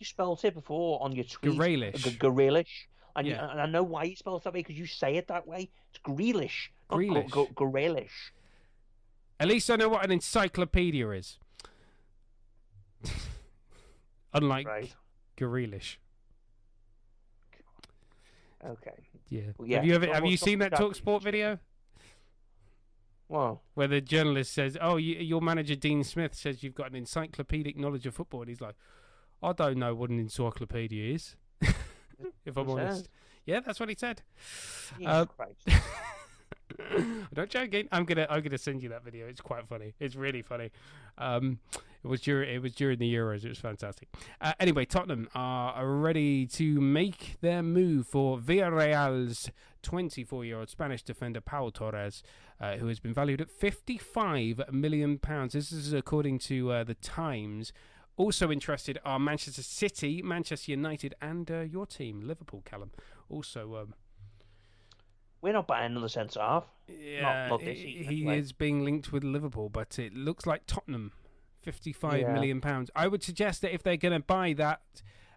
spelt it before on your tweet. Grealish. And I know why you spell it that way, because you say it that way. It's Grealish. Grealish.
At least I know what an encyclopedia is. Unlike Grealish.
Okay.
Yeah.
Well, yeah.
Have you seen that TalkSport video?
Wow.
Where the journalist says, "Oh, your manager Dean Smith says you've got an encyclopedic knowledge of football," and he's like, "I don't know what an encyclopedia is." If I'm honest, yeah, that's what he said. I'm not joking. I'm gonna send you that video. It's quite funny. It's really funny. It was during the Euros. It was fantastic. Anyway, Tottenham are ready to make their move for Villarreal's 24-year-old Spanish defender Pau Torres, who has been valued at £55 million. This is according to the Times. Also interested are Manchester City, Manchester United, and your team, Liverpool, Callum. Also,
we're not buying another centre half.
Yeah,
not this season,
he
anyway.
is being linked with Liverpool, but it looks like Tottenham, £55 million. I would suggest that if they're going to buy that,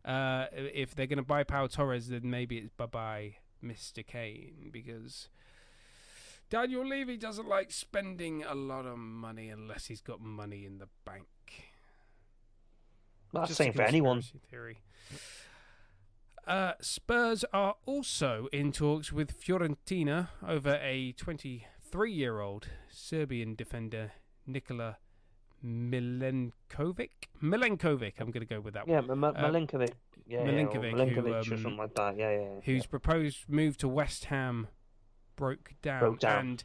if they're going to buy Pau Torres, then maybe it's bye-bye Mr. Kane, because Daniel Levy doesn't like spending a lot of money unless he's got money in the bank.
Well, that's the same for anyone.
Theory. Spurs are also in talks with Fiorentina over a 23-year-old Serbian defender, Nikola Milenkovic. I'm going to go with that
one.
Milenkovic.
Milenkovic or something like that.
Whose proposed move to West Ham broke down. And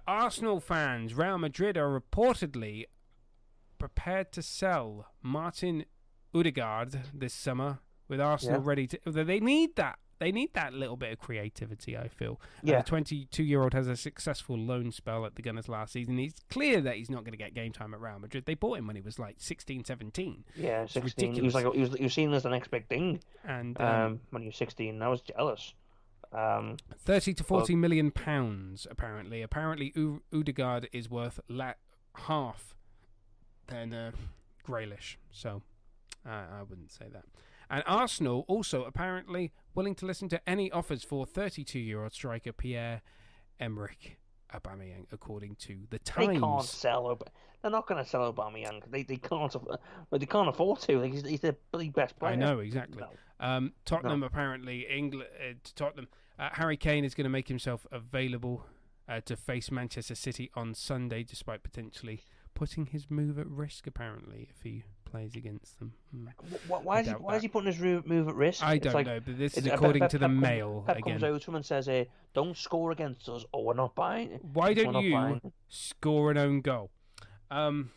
Arsenal fans, Real Madrid are reportedly prepared to sell Martin Odegaard this summer, with Arsenal ready to. They need that. They need that little bit of creativity, I feel. The 22-year-old has a successful loan spell at the Gunners last season. It's clear that he's not going to get game time at Real Madrid. They bought him when he was like 16, 17.
Yeah, 16. He was seen as the next big thing.
And
when he was 16, I was jealous.
30 to 40 million pounds, apparently. Apparently, Odegaard is worth half than Grealish. So I wouldn't say that. And Arsenal also apparently willing to listen to any offers for 32-year-old striker Pierre-Emerick Aubameyang, according to the Times.
They can't sell. They're not going to sell Aubameyang. They can't. They can't afford to. He's the best player.
I know exactly. No. Tottenham apparently Tottenham. Harry Kane is going to make himself available to face Manchester City on Sunday, despite potentially putting his move at risk. Apparently, if he plays against them.
Why is he putting his move at risk?
I don't know, but this is according to the Mail
Pep
again.
comes over to him and says, "Don't score against us, or we're not buying it."
Why don't you score an own goal? Can't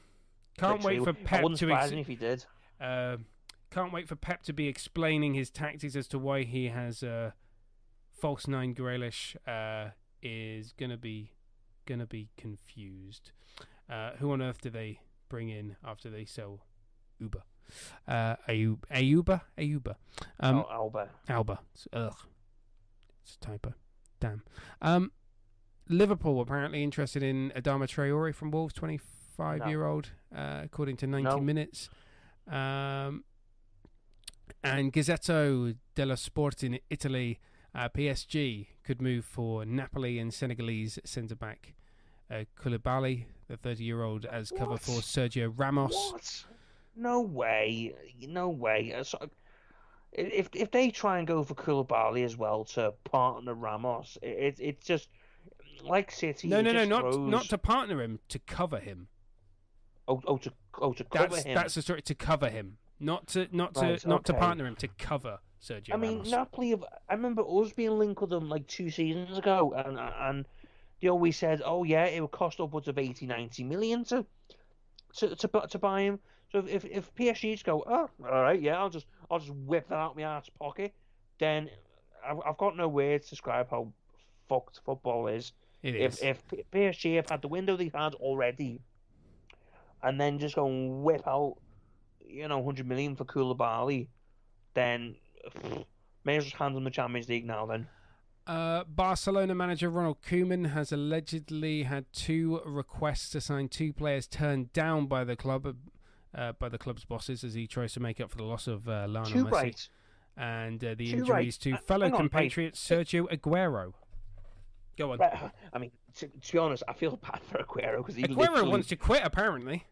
wait for Pep
I wouldn't surprise me if he did.
Can't wait for Pep to be explaining his tactics as to why he has false nine Grealish is gonna be confused. Who on earth do they bring in after they sell Uber? Ayuba. Alba. Ugh. It's a typo. Damn. Liverpool apparently interested in Adama Traore from Wolves, 25-year-old, according to 90 Minutes. And Gazzetto dello Sport in Italy, PSG could move for Napoli and Senegalese centre-back Koulibaly, the 30-year-old, as cover for Sergio Ramos.
What? No way. If they try and go for Koulibaly as well to partner Ramos, it's just like City.
No, not to partner him, to cover him.
To cover him.
That's the story. To cover him, not to partner him, to cover Sergio Ramos.
Napoli. I remember us being linked with them like 2 seasons ago, and they always said, "Oh yeah, it would cost upwards of 80-90 million to buy him." So if PSG just go, "Oh, all right, yeah, I'll just whip that out of my arse pocket," then I've got no words to describe how fucked football is.
It is.
If PSG have had the window they've had already, and then just go and whip out, 100 million for Koulibaly, then may as well hand them the Champions League now. Then.
Barcelona manager Ronald Koeman has allegedly had 2 requests to sign 2 players turned down by the club, by the club's bosses, as he tries to make up for the loss of Lionel Messi.
Right.
And the injuries to fellow compatriot Sergio Aguero. Go on.
Right. I mean, to be honest, I feel bad for Aguero because
Aguero wants to quit. Apparently,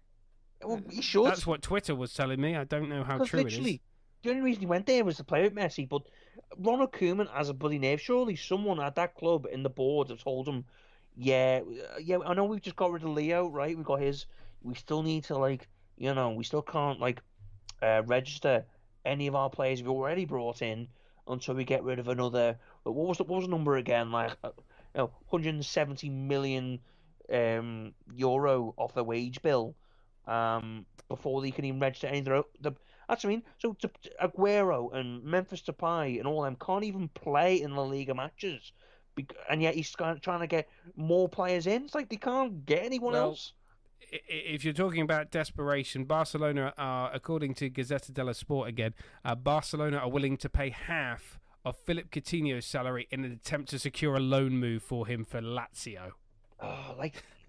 well, he should.
That's what Twitter was telling me. I don't know how true it is.
The only reason he went there was to play with Messi, but Ronald Koeman has a bloody nerve. Surely someone at that club in the board have told him, yeah, I know we've just got rid of Leo, right? We got his. We still need to we still can't register any of our players we've already brought in until we get rid of another. What was the number again? 170 million euro off their wage bill before they can even register any of that's what I mean. So Aguero and Memphis Depay and all them can't even play in La Liga matches, and yet he's trying to get more players in. It's like they can't get anyone else.
If you're talking about desperation, Barcelona are, according to Gazzetta dello Sport again, Barcelona are willing to pay half of Philip Coutinho's salary in an attempt to secure a loan move for him for Lazio.
Oh,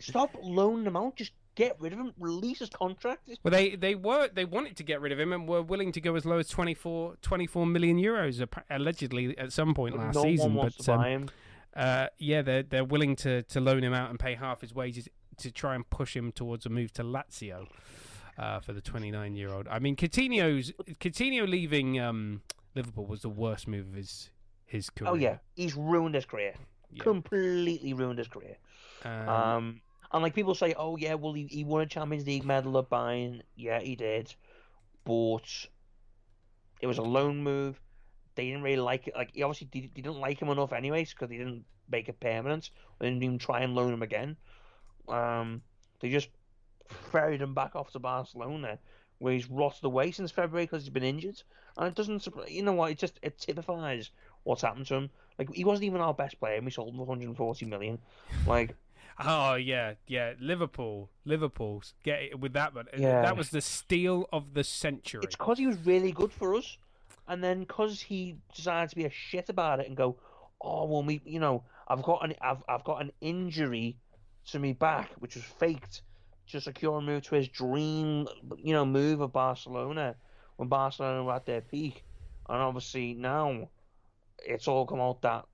stop loaning him out. Just get rid of him. Release his contract.
Well, they wanted to get rid of him and were willing to go as low as 24 million euros allegedly at some point last season.
One wants to buy him.
They're willing to loan him out and pay half his wages to try and push him towards a move to Lazio for the 29-year-old. I mean, Coutinho leaving Liverpool was the worst move of his career.
Oh yeah, he's ruined his career. Yeah. Completely ruined his career. And people say, oh yeah, well he won a Champions League medal at Bayern. Yeah, he did, but it was a loan move. They didn't really like it. He obviously they didn't like him enough anyways because they didn't make it permanent. They didn't even try and loan him again. They just ferried him back off to Barcelona, where he's rotted away since February because he's been injured. And it doesn't, you know what? It typifies what's happened to him. He wasn't even our best player, and we sold him for 140 million.
Oh yeah. Liverpool get it with that one. Yeah. That was the steal of the century.
It's because he was really good for us, and then because he decided to be a shit about it and go, oh well, I've got an injury to me back, which was faked, to secure a move to his dream, move of Barcelona when Barcelona were at their peak. And obviously now it's all come out that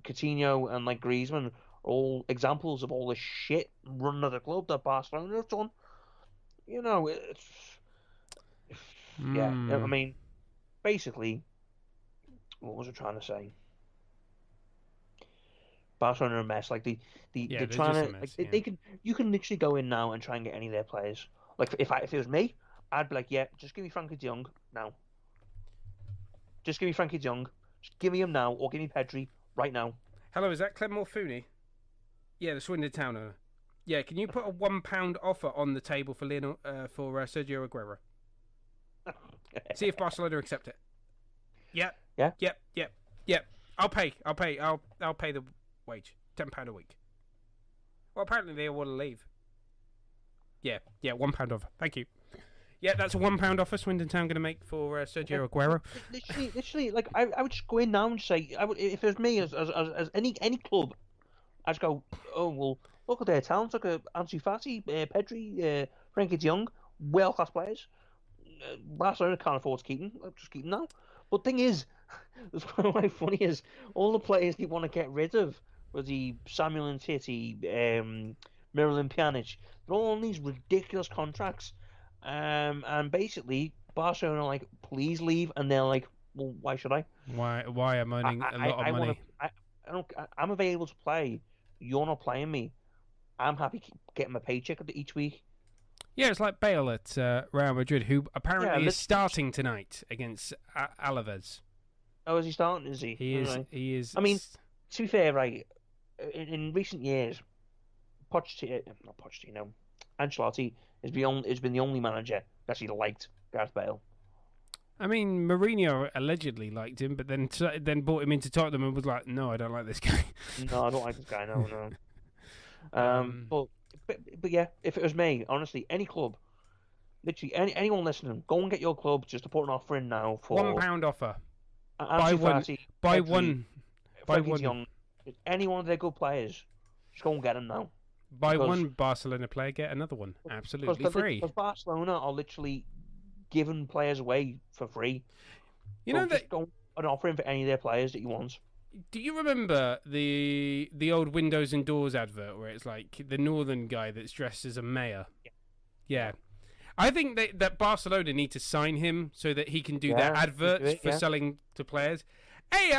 Coutinho and Griezmann are all examples of all the shit run of the club that Barcelona have done. It's yeah. I mean, basically, what was I trying to say? Barcelona are a mess. They're trying to they can. You can literally go in now and try and get any of their players. If it was me, I'd be like, yeah, just give me Frankie de Jong now. Just give me Frankie de Jong. Just give me him now, or give me Pedri right now.
Hello, is that Clem Morfuni? Yeah, the Swindon Town owner. Yeah, can you put a £1 offer on the table for Sergio Aguero? See if Barcelona accept it. Yep. I'll pay the wage, £10 a week. Well, apparently they all want to leave. Yeah, £1 offer. Thank you. Yeah, that's a £1 offer Swindon Town going to make for Sergio Aguero.
Literally, I would just go in now and say, if it was me as any club, I'd just go, oh well, look at their talent, look at Ansu Fati, Pedri, Frankie de Jong, world class players. Barcelona can't afford to keep them. Just keep them now. But the thing is, what's quite funny is all the players they want to get rid of, were the Samuel Umtiti, Miralem Pjanic, they're all on these ridiculous contracts. And basically, Barcelona are like, please leave, and they're like, well, why should I?
Why am I earning a lot of money?
I'm available to play. You're not playing me. I'm happy getting my paycheck each week.
Yeah, it's like Bale at Real Madrid, who apparently is starting tonight against Alaves.
Oh, is he starting? Is he?
He is. Right. He is.
I mean, to be fair, right? In recent years, Ancelotti has been the only manager that actually liked Gareth Bale.
I mean, Mourinho allegedly liked him, but then brought him into Tottenham and was like, "No, I don't like this guy."
No, I don't like this guy. No. But yeah, if it was me, honestly, any club, literally anyone listening, go and get your club just to put an offer in now for
£1 offer.
Buy one. Young, any one of their good players, just go and get them now.
Buy one Barcelona player, get another one, absolutely free.
Because Barcelona are literally giving players away for free. Just go and offer him for any of their players that you want.
Do you remember the old Windows and Doors advert where it's like the northern guy that's dressed as a mayor? Yeah. I think that Barcelona need to sign him so that he can do their adverts for selling to players. Hey,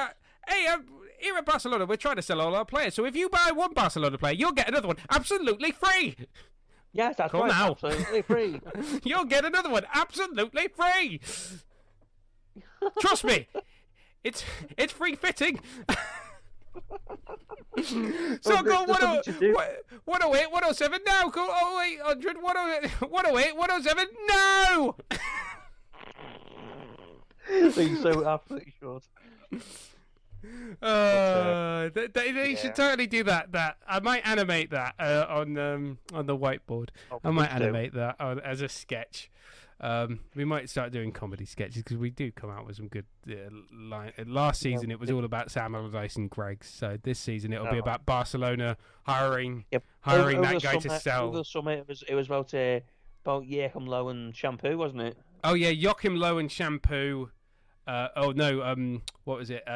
here at Barcelona, we're trying to sell all our players. So if you buy one Barcelona player, you'll get another one absolutely free.
Yes, that's right. Now. Absolutely free.
You'll get another one absolutely free. Trust me. It's free fitting. So go
there's nothing to do.
108, 107, no! Go 0800, 108, 107, no!
He's so absolutely short.
They should totally do that. I might animate that on the whiteboard. I might animate that as a sketch. We might start doing comedy sketches because we do come out with some good last season it was all about Sam Allardyce and Greggs. So this season it'll be about Barcelona hiring that guy to sell.
Over the summer it was about Joachim Low and shampoo, wasn't it?
Oh yeah, Joachim Low and shampoo. What was it?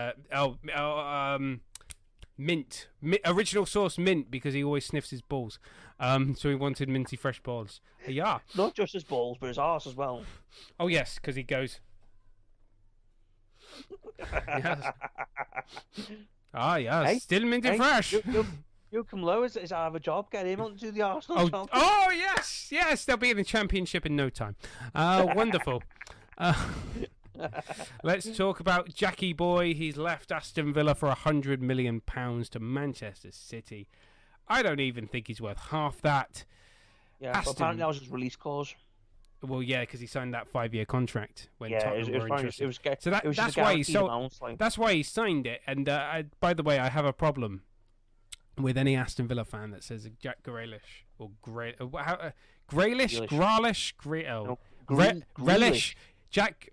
Mint. Original source mint because he always sniffs his balls. So he wanted minty fresh balls. Yeah.
Not just his balls, but his arse as well.
Oh yes, because he goes. Yes. Yeah.
Hey,
Still minty fresh.
Joachim Low is out of a job. Get him onto the Arsenal job.
Oh yes. They'll be in the Championship in no time. Wonderful. Let's talk about Jackie Boy. He's left Aston Villa for £100 million to Manchester City. I don't even think he's worth half that.
Yeah, but apparently that was his release clause.
Well, yeah, because he signed that 5-year contract when Tottenham were interested.
That's why he sold.
That's why he signed it. And by the way, I have a problem with any Aston Villa fan that says Jack Grealish or Grealish, Relish, Jack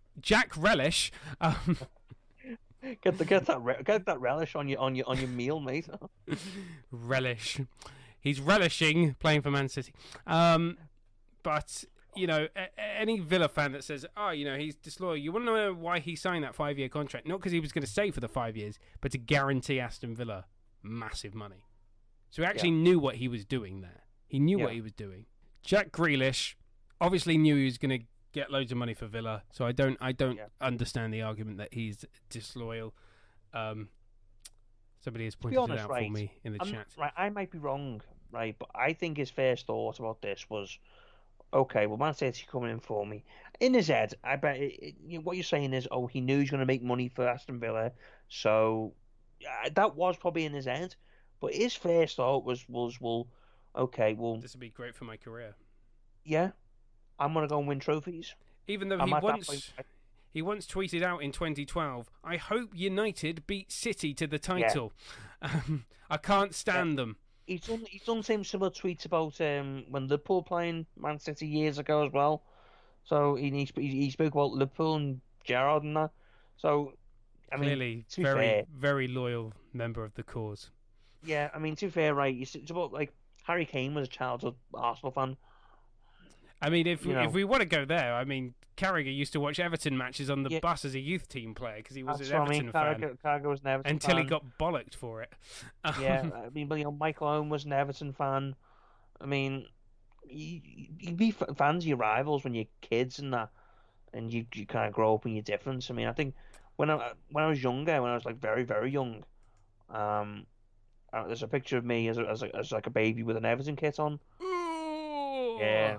Relish.
Get that relish on your meal, mate.
Relish. He's relishing playing for Man City. But any Villa fan that says, he's disloyal, you want to know why he signed that 5-year contract? Not because he was going to stay for the 5 years, but to guarantee Aston Villa massive money. So he actually knew what he was doing there. He knew what he was doing. Jack Grealish obviously knew he was going to get loads of money for Villa, so I don't understand the argument that he's disloyal. Somebody has pointed it out for me in the chat.
Right, I might be wrong, right, but I think his first thought about this was, okay, well, Man City coming in for me. In his head, I bet what you're saying is, he knew he was going to make money for Aston Villa, so that was probably in his head. But his first thought was, well, okay, well,
this would be great for my career.
Yeah. I'm going to go and win trophies.
Even though he once tweeted out in 2012, I hope United beat City to the title. Yeah. I can't stand them.
He's done similar tweets about when Liverpool playing Man City years ago as well. So he spoke about Liverpool and Gerrard and that. So, I mean,
clearly, very, very loyal member of the cause.
Yeah, I mean, to be fair, right, it's about, Harry Kane was a childhood Arsenal fan.
I mean, if we want to go there, I mean, Carragher used to watch Everton matches on the bus as a youth team player because he was an Everton fan.
Carragher was an Everton
until
fan.
He got bollocked for it.
Yeah, I mean, but Michael Owen was an Everton fan. I mean, you be fans of your rivals when you're kids and that, and you kind of grow up and you're different. I mean, I think when I was younger, when I was very, very young, there's a picture of me as a baby with an Everton kit on.
Ooh.
Yeah.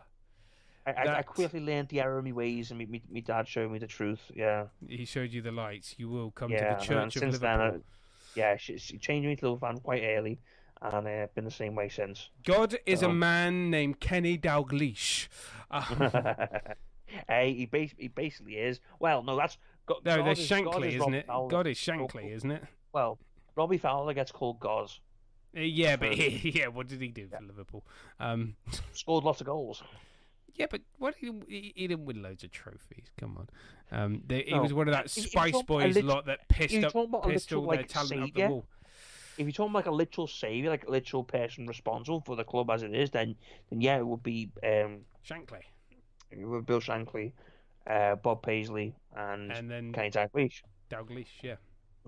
I quickly learned the error of my ways, and my dad showed me the truth. Yeah,
he showed you the lights. You will come to the Church of Liverpool.
Then, she changed me to Liverpool fan quite early, and I've been the same way since.
God is a man named Kenny Dalglish.
Hey, he basically is. Well, no, that's God.
No, there's Shankly, isn't it? God is Shankly, isn't it?
Well, Robbie Fowler gets called God.
Yeah, but what did he do for Liverpool?
Scored lots of goals.
Yeah, but he didn't win loads of trophies. Come on, he was one of that Spice Boys lot that pissed all their talent up the wall.
If you're talking like a literal saviour, like a literal person responsible for the club as it is, then yeah, it would be
Shankly.
It would be Bill Shankly, Bob Paisley, and then Kenny Dalglish.
Dalglish, yeah.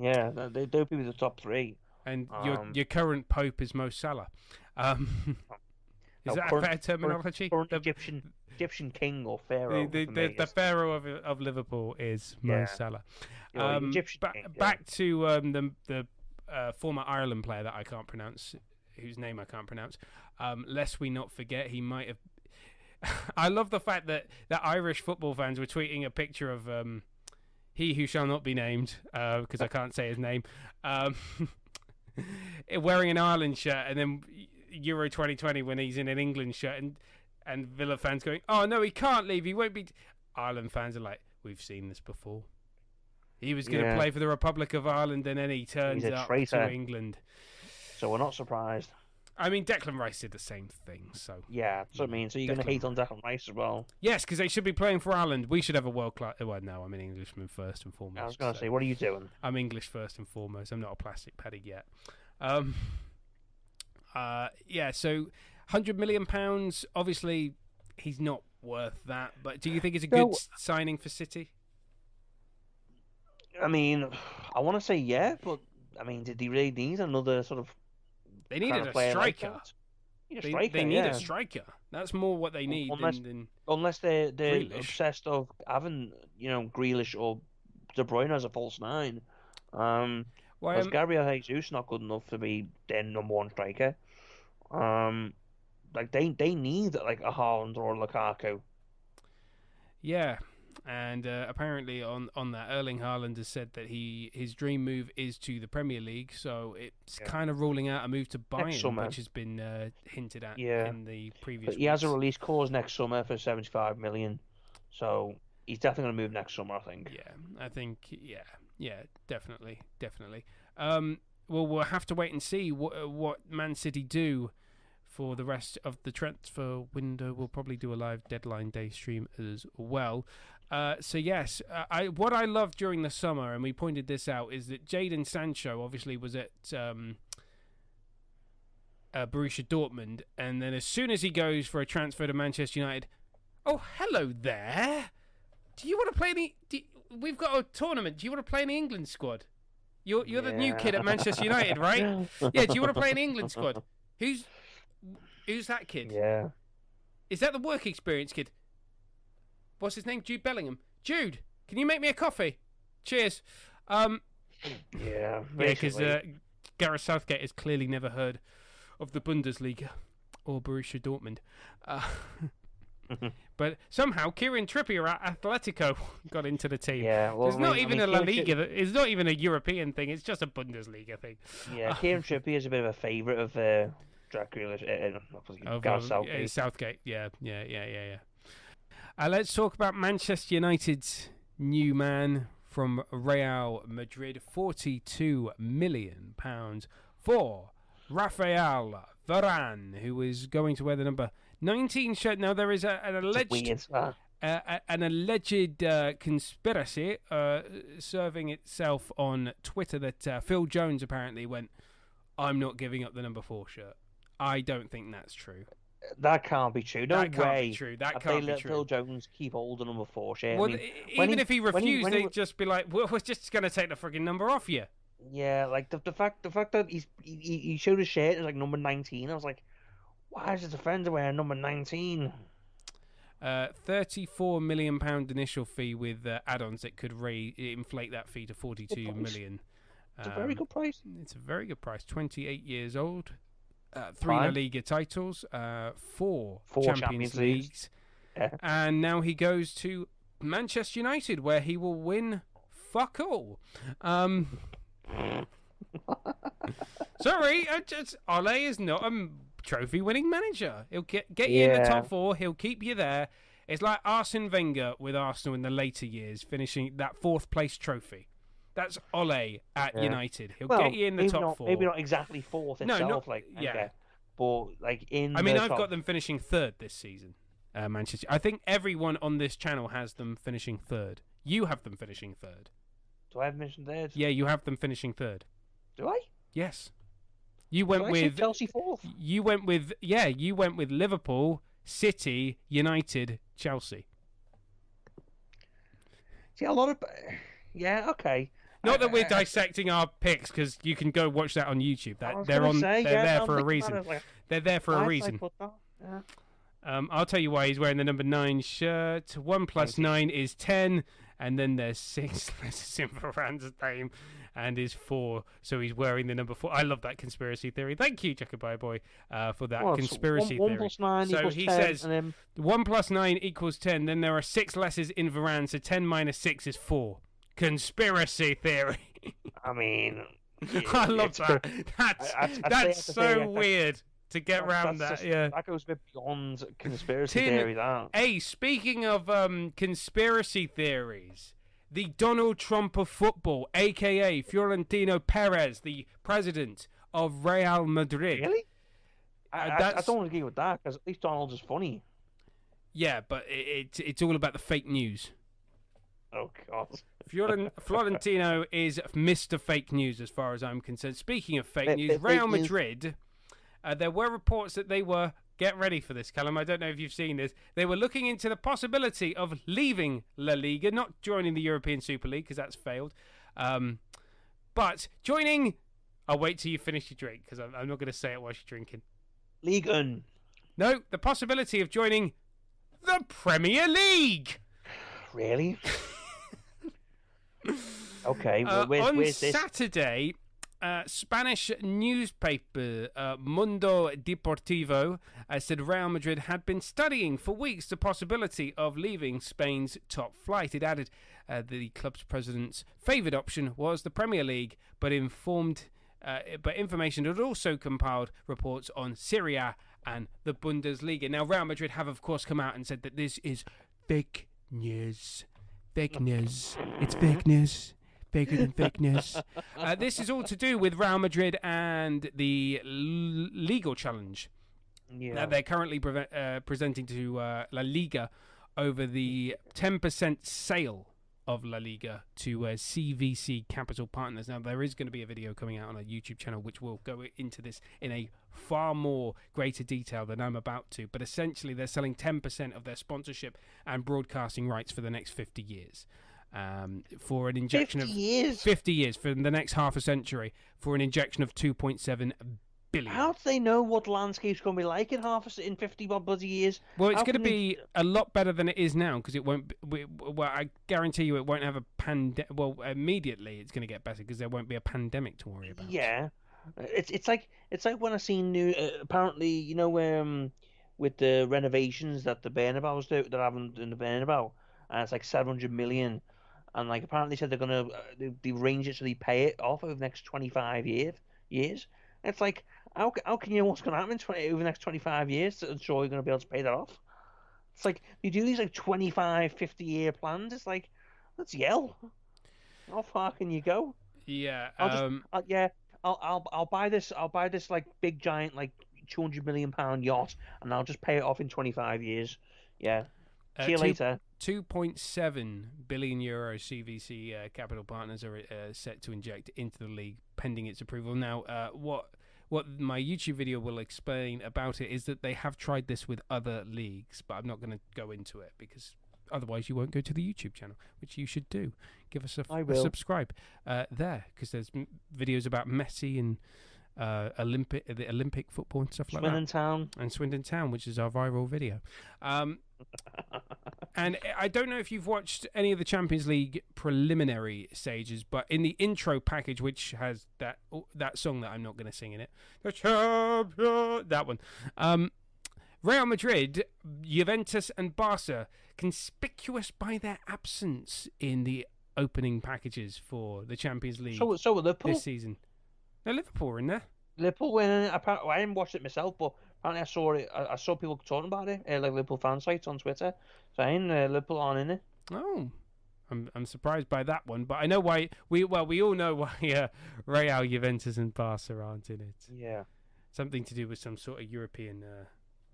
Yeah, they would be the top three.
And your current Pope is Mo Salah. Is that a fair terminology?
Current Egyptian king or pharaoh.
The pharaoh of Liverpool is Mo Salah. Back to the former Ireland player that I can't pronounce, whose name I can't pronounce. Lest we not forget, he might have. I love the fact that Irish football fans were tweeting a picture of he who shall not be named because I can't say his name. wearing an Ireland shirt, and then Euro 2020 when he's in an England shirt, and Villa fans going, "Oh no, he can't leave. He won't be." Ireland fans are like, "We've seen this before. He was going to play for the Republic of Ireland, and then he turns up to England."
So we're not surprised.
I mean, Declan Rice did the same thing, so...
Yeah, that's what I mean. So you're going to hate on Declan Rice as well?
Yes, because they should be playing for Ireland. We should have a world-class... Well, no, I'm an Englishman first and foremost.
I was going to say, what are you doing?
I'm English first and foremost. I'm not a plastic paddy yet. Yeah, so £100 million, obviously, he's not worth that. But do you think it's a good signing for City?
I mean, I want to say yeah, but, I mean, did he really need another sort of...
They needed a striker. They need a striker. That's more what they need.
Unless they're obsessed of having, Grealish or De Bruyne as a false nine. Because Gabriel Jesus not good enough to be their number one striker. They need like a Haaland or a Lukaku.
Yeah. And apparently on that, Erling Haaland has said that his dream move is to the Premier League, so it's kind of ruling out a move to Bayern, which has been hinted at in the previous weeks.
He has a release clause next summer for 75 million, so he's definitely going to move next summer, I think.
Yeah, I think, definitely. Well, we'll have to wait and see what Man City do for the rest of the transfer window. We'll probably do a live deadline day stream as well. So yes, what I loved during the summer, and we pointed this out, is that Jadon Sancho obviously was at Borussia Dortmund, and then as soon as he goes for a transfer to Manchester United, oh hello there, do you want to play we've got a tournament, do you want to play in the England squad? You're the new kid at Manchester United, right? Yeah, do you want to play in the England squad? Who's that kid?
Yeah.
Is that the work experience kid? What's his name? Jude Bellingham. Jude, can you make me a coffee? Cheers.
Yeah,
because Gareth Southgate has clearly never heard of the Bundesliga or Borussia Dortmund. But somehow Kieran Trippier at Atletico got into the team.
Yeah, well,
it's not even a La Liga. It's not even a European thing. It's just a Bundesliga thing.
Yeah, Kieran Trippier is a bit of a favourite of Jack Grealish. Gareth Southgate.
Southgate. Yeah. Let's talk about Manchester United's new man from Real Madrid, £42 million for Rafael Varane, who is going to wear the number 19 shirt. Now, there is an alleged conspiracy serving itself on Twitter that Phil Jones apparently went, "I'm not giving up the number 4 shirt." I don't think that's true.
That can't be true. No way.
That can't be true. That can't be true.
Phil Jones keep hold of number 4 shirt.
Well, even if he refused, they'd just be like, "Well, we're just going to take the frigging number off you."
Yeah, like the fact that he showed his shirt as like number 19. I was like, why is the defender wearing number 19?
£34 million initial fee with add-ons that could inflate that fee to £42 million.
It's a very good price.
It's a very good price. 28 years old. 3 La Liga titles, 4 Champions Leagues, and now he goes to Manchester United, where he will win fuck all. Sorry, Ole is not a trophy-winning manager. He'll get you in the top 4. He'll keep you there. It's like Arsene Wenger with Arsenal in the later years, finishing that 4th place trophy. That's Ole at United. He'll get you in the top 4.
Maybe not exactly 4th itself. But like in.
I mean, I've got them finishing 3rd this season. Manchester. I think everyone on this channel has them finishing 3rd. You have them finishing 3rd.
Do I have them finishing 3rd?
Yeah, you have them finishing 3rd.
Do I?
Yes. You went with
Chelsea 4th.
You went with Liverpool, City, United, Chelsea.
See, a lot of. Yeah. Okay.
Not that we're dissecting our picks, because you can go watch that on YouTube. They're there for a reason. They're there for a reason. I'll tell you why he's wearing the number 9 shirt. 1 plus 9 is 10, and then there's 6 letters in Varane's name, and is 4. So he's wearing the number 4. I love that conspiracy theory. Thank you, Jacobi Boy, for that conspiracy theory.
1 plus 9
so
equals
he
10,
says 1 plus 9 equals 10. Then there are 6 letters in Varane, so 10 minus 6 is 4. Conspiracy theory.
I mean,
I love that. That's so weird to get around that. Yeah,
that goes a bit beyond conspiracy theory. That.
Hey, speaking of conspiracy theories, the Donald Trump of football, aka Florentino Perez, the president of Real Madrid.
Really? I don't want to agree with that because at least Donald is funny.
Yeah, but it's all about the fake news.
Oh God.
Florentino is Mr. Fake News as far as I'm concerned. Speaking of fake news, Real Madrid, there were reports that they were, get ready for this, Callum, I don't know if you've seen this, they were looking into the possibility of leaving La Liga, not joining the European Super League because that's failed, but joining, I'll wait till you finish your drink because I'm not going to say it while you're drinking.
League 1.
No, the possibility of joining the Premier League.
Really? Okay. Well,
on
where's this?
Saturday, Spanish newspaper Mundo Deportivo said Real Madrid had been studying for weeks the possibility of leaving Spain's top flight. It added the club's president's favoured option was the Premier League, but information had also compiled reports on Serie A and the Bundesliga. Now, Real Madrid have, of course, come out and said that this is fake news. Fake news. It's fake news. Faker than fake news. This is all to do with Real Madrid and the legal challenge that they're currently presenting to La Liga over the 10% sale of La Liga to CVC Capital Partners. Now, there is going to be a video coming out on our YouTube channel which will go into this in a far more greater detail than I'm about to. But essentially, they're selling 10% of their sponsorship and broadcasting rights for the next 50 years. For an injection
50
of
years?
50 years, for the next half a century, for an injection of 2.7 billion.
How do they know what the landscape's going to be like in 50 bloody years?
Well, it's going to be a lot better than it is now because it won't. Well, I guarantee you, it won't have a pandemic. Well, immediately it's going to get better because there won't be a pandemic to worry about.
Yeah, it's like when I seen new. Apparently, with the renovations that the Bernabeu's they're having in the Bernabeu, and it's like 700 million, and like apparently said they're gonna they arrange it so they pay it off over the next 25 years. It's like how can you know what's gonna happen over the next 25 years to ensure you're gonna be able to pay that off? It's like you do these like 25, 50-year plans. It's like let's yell. How far can you go?
Yeah.
I'll buy this. I'll buy this like big giant like £200 million yacht, and I'll just pay it off in 25 years. Yeah. See you later.
2.7 billion euro CVC Capital Partners are set to inject into the league pending its approval. Now, what my YouTube video will explain about it is that they have tried this with other leagues, but I'm not going to go into it because otherwise you won't go to the YouTube channel, which you should do. Give us a subscribe there because there's videos about Messi and the Olympic football and stuff like that. Swindon Town, which is our viral video. And I don't know if you've watched any of the Champions League preliminary stages, but in the intro package, which has that song that I'm not going to sing in it, the champion, that one. Real Madrid, Juventus, and Barca conspicuous by their absence in the opening packages for the Champions League.
So Liverpool
this season. No, Liverpool are in there.
Liverpool winning. Apparently, I didn't watch it myself, but apparently I saw it. I saw people talking about it, like Liverpool fan sites on Twitter, saying Liverpool aren't in it.
Oh, I'm surprised by that one, but I know why. We all know why Real, Juventus, and Barca aren't in it.
Yeah,
something to do with some sort of European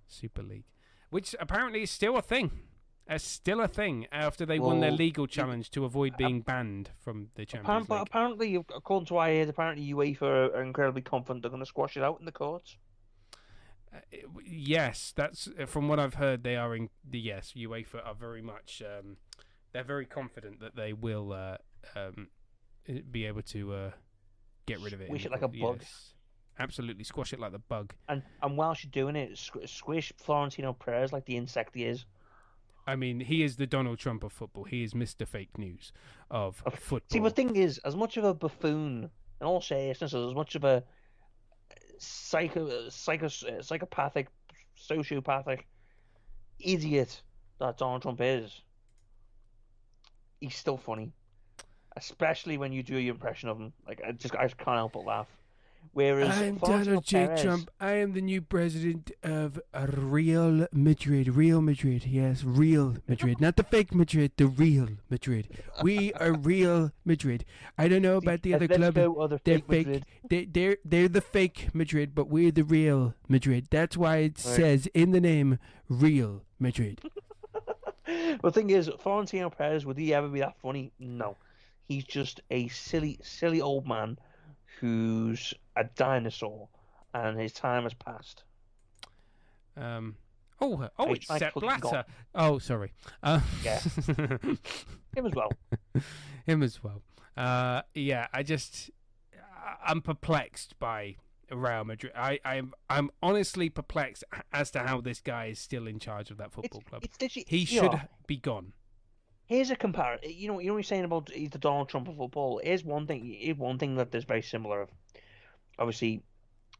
Super League, which apparently is still a thing. Still a thing after they won their legal challenge to avoid being banned from the Champions League.
Apparently, according to what I heard, apparently UEFA are incredibly confident they're going to squash it out in the courts.
Yes, that's from what I've heard. They are UEFA are very much. They're very confident that they will be able to get rid of it.
Squish it like a bug.
Yes, absolutely, squash it like the bug.
And whilst you're doing it, squish Florentino Perez like the insect he is.
I mean, he is the Donald Trump of football. He is Mr. Fake News of football.
See, the thing is, as much of a buffoon, in all seriousness, as much of a psychopathic, sociopathic idiot that Donald Trump is, he's still funny. especially when you do your impression of him. Like I just can't help but laugh. Whereas
I'm
Florentino
Donald J.
Perez,
Trump. I am the new president of Real Madrid. Real Madrid, yes, Real Madrid. Not the fake Madrid, the real Madrid. We are Real Madrid. I don't know about the other
let's
club.
go other
They're
fake
fake.
Madrid.
They're the fake Madrid, but we're the real Madrid. That's why it
Right.
says in the name Real Madrid.
But the thing is, Florentino Perez, would he ever be that funny? No. He's just a silly old man who's a dinosaur, and his time has passed.
It's
I
Sepp
completely
Blatter.
got-
Oh, sorry.
Yeah. Him as well.
Him as well. I'm perplexed by Real Madrid. I'm honestly perplexed as to how this guy is still in charge of that football club.
It's literally,
He should be gone.
Here's a comparison. You know what you're saying about he's the Donald Trump of football. Here's one thing that there's very similar of. Obviously,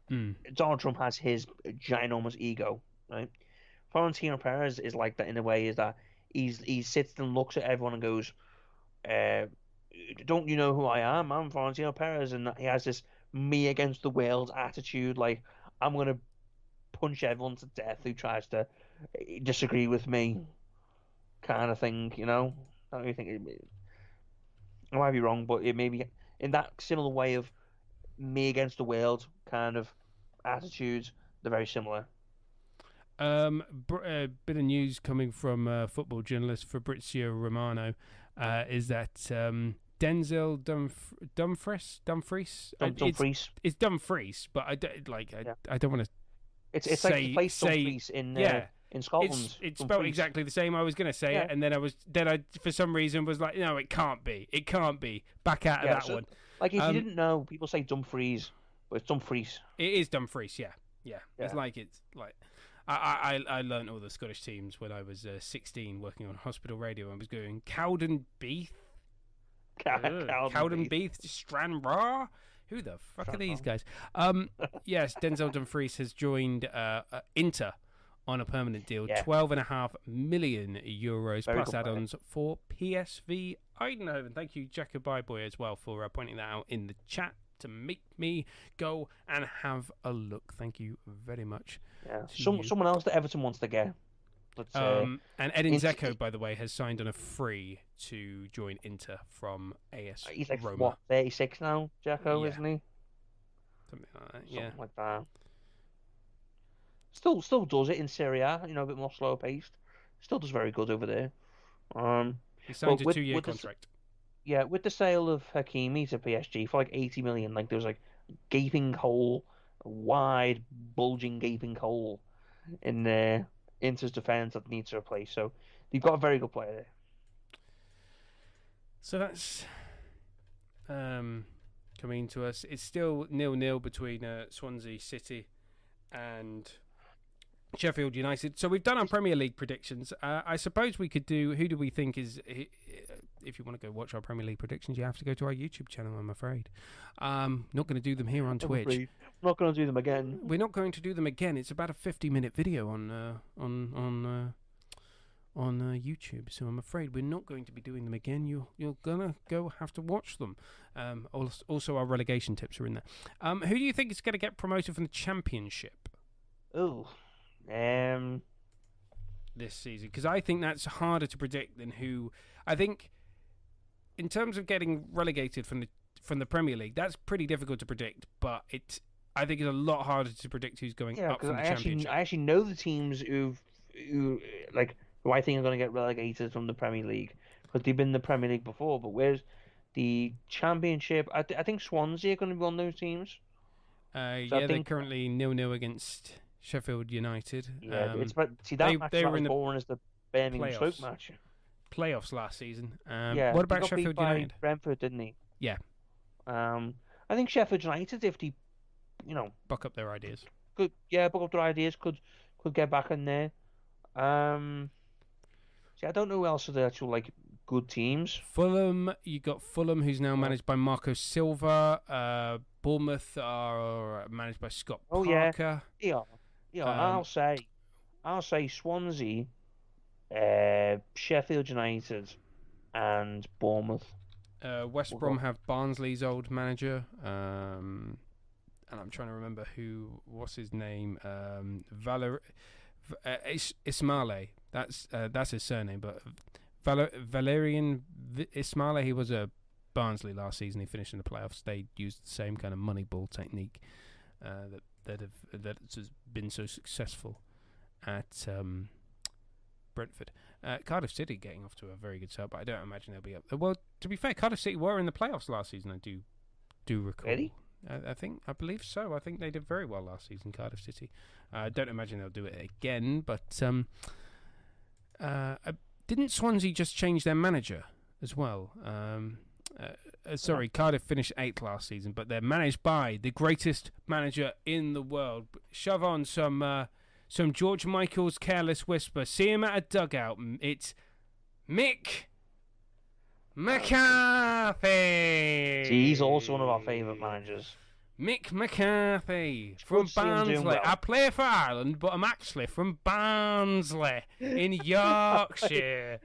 Donald Trump has his ginormous ego, right? Florentino Perez is like that in a way, is that he sits and looks at everyone and goes, "Don't you know who I am? I'm Florentino Perez," and he has this me against the world attitude, like I'm gonna punch everyone to death who tries to disagree with me, kind of thing. You know, I don't really think I might be wrong, but it may be in that similar way of me against the world kind of attitudes. They're very similar.
Bit of news coming from football journalist Fabrizio Romano is that Denzel Dumfries. It's Dumfries, but I don't want to.
It's like the place Dumfries in Scotland.
It's spelled exactly the same. I was going to say it, and then I for some reason was like, no, it can't be. Back out of that one.
Like if you didn't know, people say Dumfries, but it's Dumfries.
It is Dumfries, yeah. It's like I learned all the Scottish teams when I was 16, working on hospital radio, and was going Cowden Beath, Cowden Beath, Stranraer. Who the fuck are these guys? Yes, Denzel Dumfries has joined Inter on a permanent deal, €12.5 million plus add-ons for PSV Eindhoven. Thank you, Jacobi Boy, as well, for pointing that out in the chat to make me go and have a look. Thank you very much.
Yeah, someone else that Everton wants to get.
And Edin Dzeko, by the way, has signed on a free to join Inter from AS
He's like
Roma.
what, 36 now, Dzeko, isn't he?
Something like that.
Something like that. Still does it in Serie A, a bit more slow paced. Still does very good over there.
He signed a 2-year contract.
With the sale of Hakimi to PSG for like 80 million, like there was like gaping hole, a wide, bulging gaping hole in Inter's defence that needs to replace. So they've got a very good player there.
So that's coming to us. It's still 0-0 between Swansea City and Sheffield United. So we've done our Premier League predictions. I suppose we could do, who do we think is, if you want to go watch our Premier League predictions, you have to go to our YouTube channel, I'm afraid. Not going to do them here on Twitch.
We're not going to do them again.
We're not going to do them again. It's about a 50-minute video on YouTube, so I'm afraid we're not going to be doing them again. You're gonna have to watch them. Also, our relegation tips are in there. Who do you think is going to get promoted from the Championship? This season, because I think that's harder to predict than who. I think, in terms of getting relegated from the Premier League, that's pretty difficult to predict. But I think it's a lot harder to predict who's going up from the Championship.
I actually know the teams who I think are going to get relegated from the Premier League because they've been in the Premier League before. But where's the Championship? I think Swansea are going to be one of those teams.
They're currently 0-0 against Sheffield United.
Yeah, that match was boring as the Birmingham Stoke match.
Playoffs last season.
What
about Sheffield United?
Brentford, didn't he?
Yeah.
I think Sheffield United, if they,
buck up their ideas.
Could could get back in there. I don't know who else are the actual good teams.
Fulham, you got Fulham, who's now managed by Marco Silva. Bournemouth are managed by Scott Parker.
I'll say Swansea, Sheffield United, and Bournemouth.
West Brom have Barnsley's old manager, and I'm trying to remember what's his name, Ismaile. That's his surname, but Valerian Ismaile. He was a Barnsley last season. He finished in the playoffs. They used the same kind of money ball technique that has been so successful at Brentford. Cardiff City getting off to a very good start, but I don't imagine they'll be up there. Well, to be fair, Cardiff City were in the playoffs last season. I do recall.
Really?
I believe so. I think they did very well last season, Cardiff City. I don't imagine they'll do it again, but didn't Swansea just change their manager as well? Sorry, Cardiff finished 8th last season, but they're managed by the greatest manager in the world. Shove on some George Michael's Careless Whisper. See him at a dugout. It's Mick McCarthy.
He's also one of our favourite managers.
Mick McCarthy from Barnsley. Well. I play for Ireland, but I'm actually from Barnsley in Yorkshire.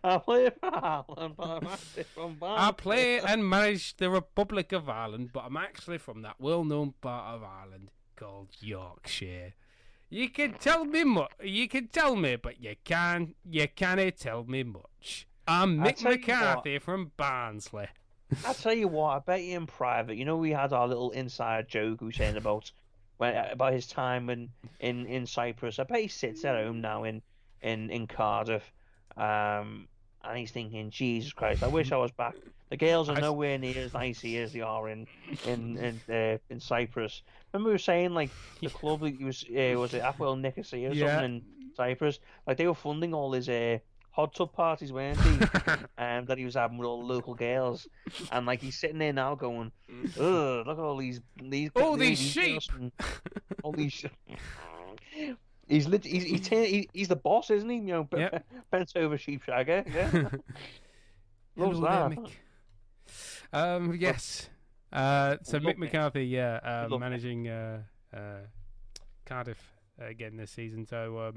I play for Ireland, but I'm actually from Barnsley.
I play and manage the Republic of Ireland, but I'm actually from that well-known part of Ireland called Yorkshire. You can tell me but you can't tell me much. I'm Mick McCarthy from Barnsley.
I tell you what, I bet you in private, we had our little inside joke we were saying about his time in Cyprus. I bet he sits at home now in Cardiff, and he's thinking, Jesus Christ, I wish I was back. The girls are nowhere near as nice here as they are in Cyprus. Remember we were saying like the club that was it Apoel Nicosia or something in Cyprus? Like they were funding all his hot tub parties, weren't they? That he was having with all the local girls, and like he's sitting there now going, "Ugh, look at all these
sheep, all these."
He's the boss, isn't he? Bent over sheep shagger. Yeah, loves that.
Yes. So Mick McCarthy, managing Cardiff again this season. So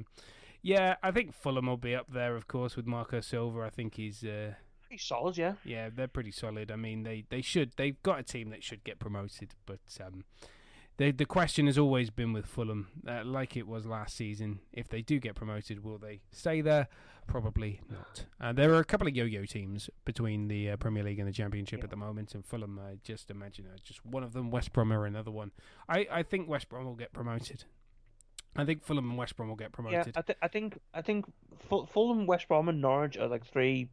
I think Fulham will be up there, of course, with Marco Silva. I think he's
pretty solid. Yeah.
Yeah, they're pretty solid. I mean, they've got a team that should get promoted, but the question has always been with Fulham, like it was last season. If they do get promoted, will they stay there? Probably not. There are a couple of yo-yo teams between the Premier League and the Championship at the moment, and Fulham, just imagine, just one of them. West Brom are another one. I think West Brom will get promoted. I think Fulham and West Brom will get promoted.
Yeah, I think Fulham, West Brom, and Norwich are like three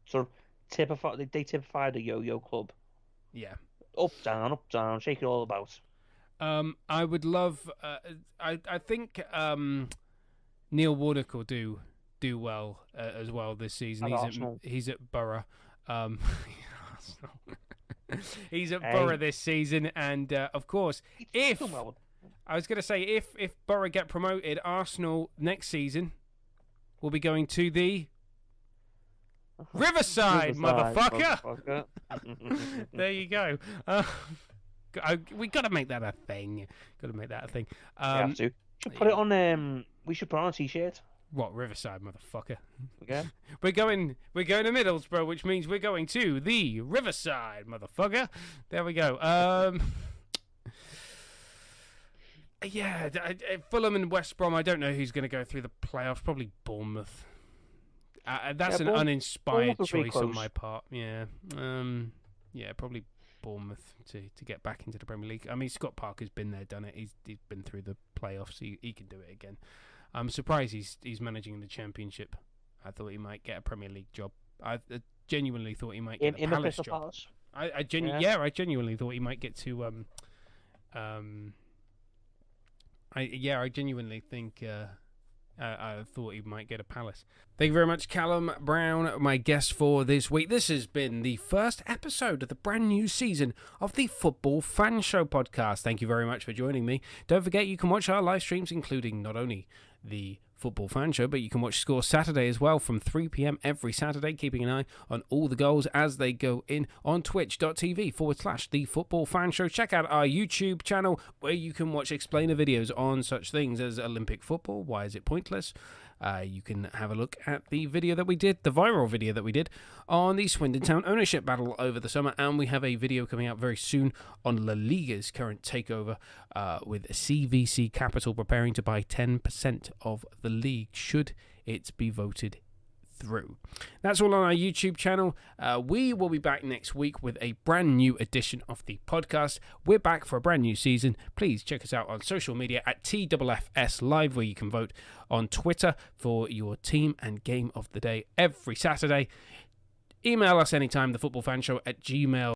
sort of typified. They typify the yo-yo club.
Yeah.
Up, down, shake it all about.
I would love. I think Neil Warnock will do well as well this season. He's at Borough. He's at Borough this season, and of course, if Borough get promoted, Arsenal next season will be going to the Riverside, motherfucker. There you go. We got to make that a thing. We have to. We should put on a t-shirt. What, Riverside, motherfucker?
Yeah.
We're going to Middlesbrough, which means we're going to the Riverside, motherfucker. There we go. Fulham and West Brom. I don't know who's going to go through the playoffs. Probably Bournemouth. That's an uninspired choice on my part. Yeah. Probably Bournemouth to get back into the Premier League. I mean, Scott Parker's been there, done it. He's been through the playoffs. He can do it again. I'm surprised he's managing the Championship. I thought he might get a Premier League job. I genuinely thought he might get a Palace job.
Palace?
I genuinely thought he might get to I genuinely think I thought he might get a Palace. Thank you very much, Callum Brown, my guest for this week. This has been the first episode of the brand new season of the Football Fan Show podcast. Thank you very much for joining me. Don't forget you can watch our live streams, including not only the Football Fan Show, but you can watch Score Saturday as well from 3 p.m. every Saturday, keeping an eye on all the goals as they go in on twitch.tv/The Football Fan Show. Check out our YouTube channel where you can watch explainer videos on such things as Olympic football, why is it pointless, you can have a look at the video that we did, the viral video that we did on the Swindon Town ownership battle over the summer, and we have a video coming out very soon on La Liga's current takeover with CVC Capital preparing to buy 10% of the league should it be voted through. That's all on our YouTube channel. We will be back next week with a brand new edition of the podcast. We're back for a brand new season. Please check us out on social media at TFFS Live, where you can vote on Twitter for your team and game of the day every Saturday. Email us anytime, thefootballfanshow@gmail.com.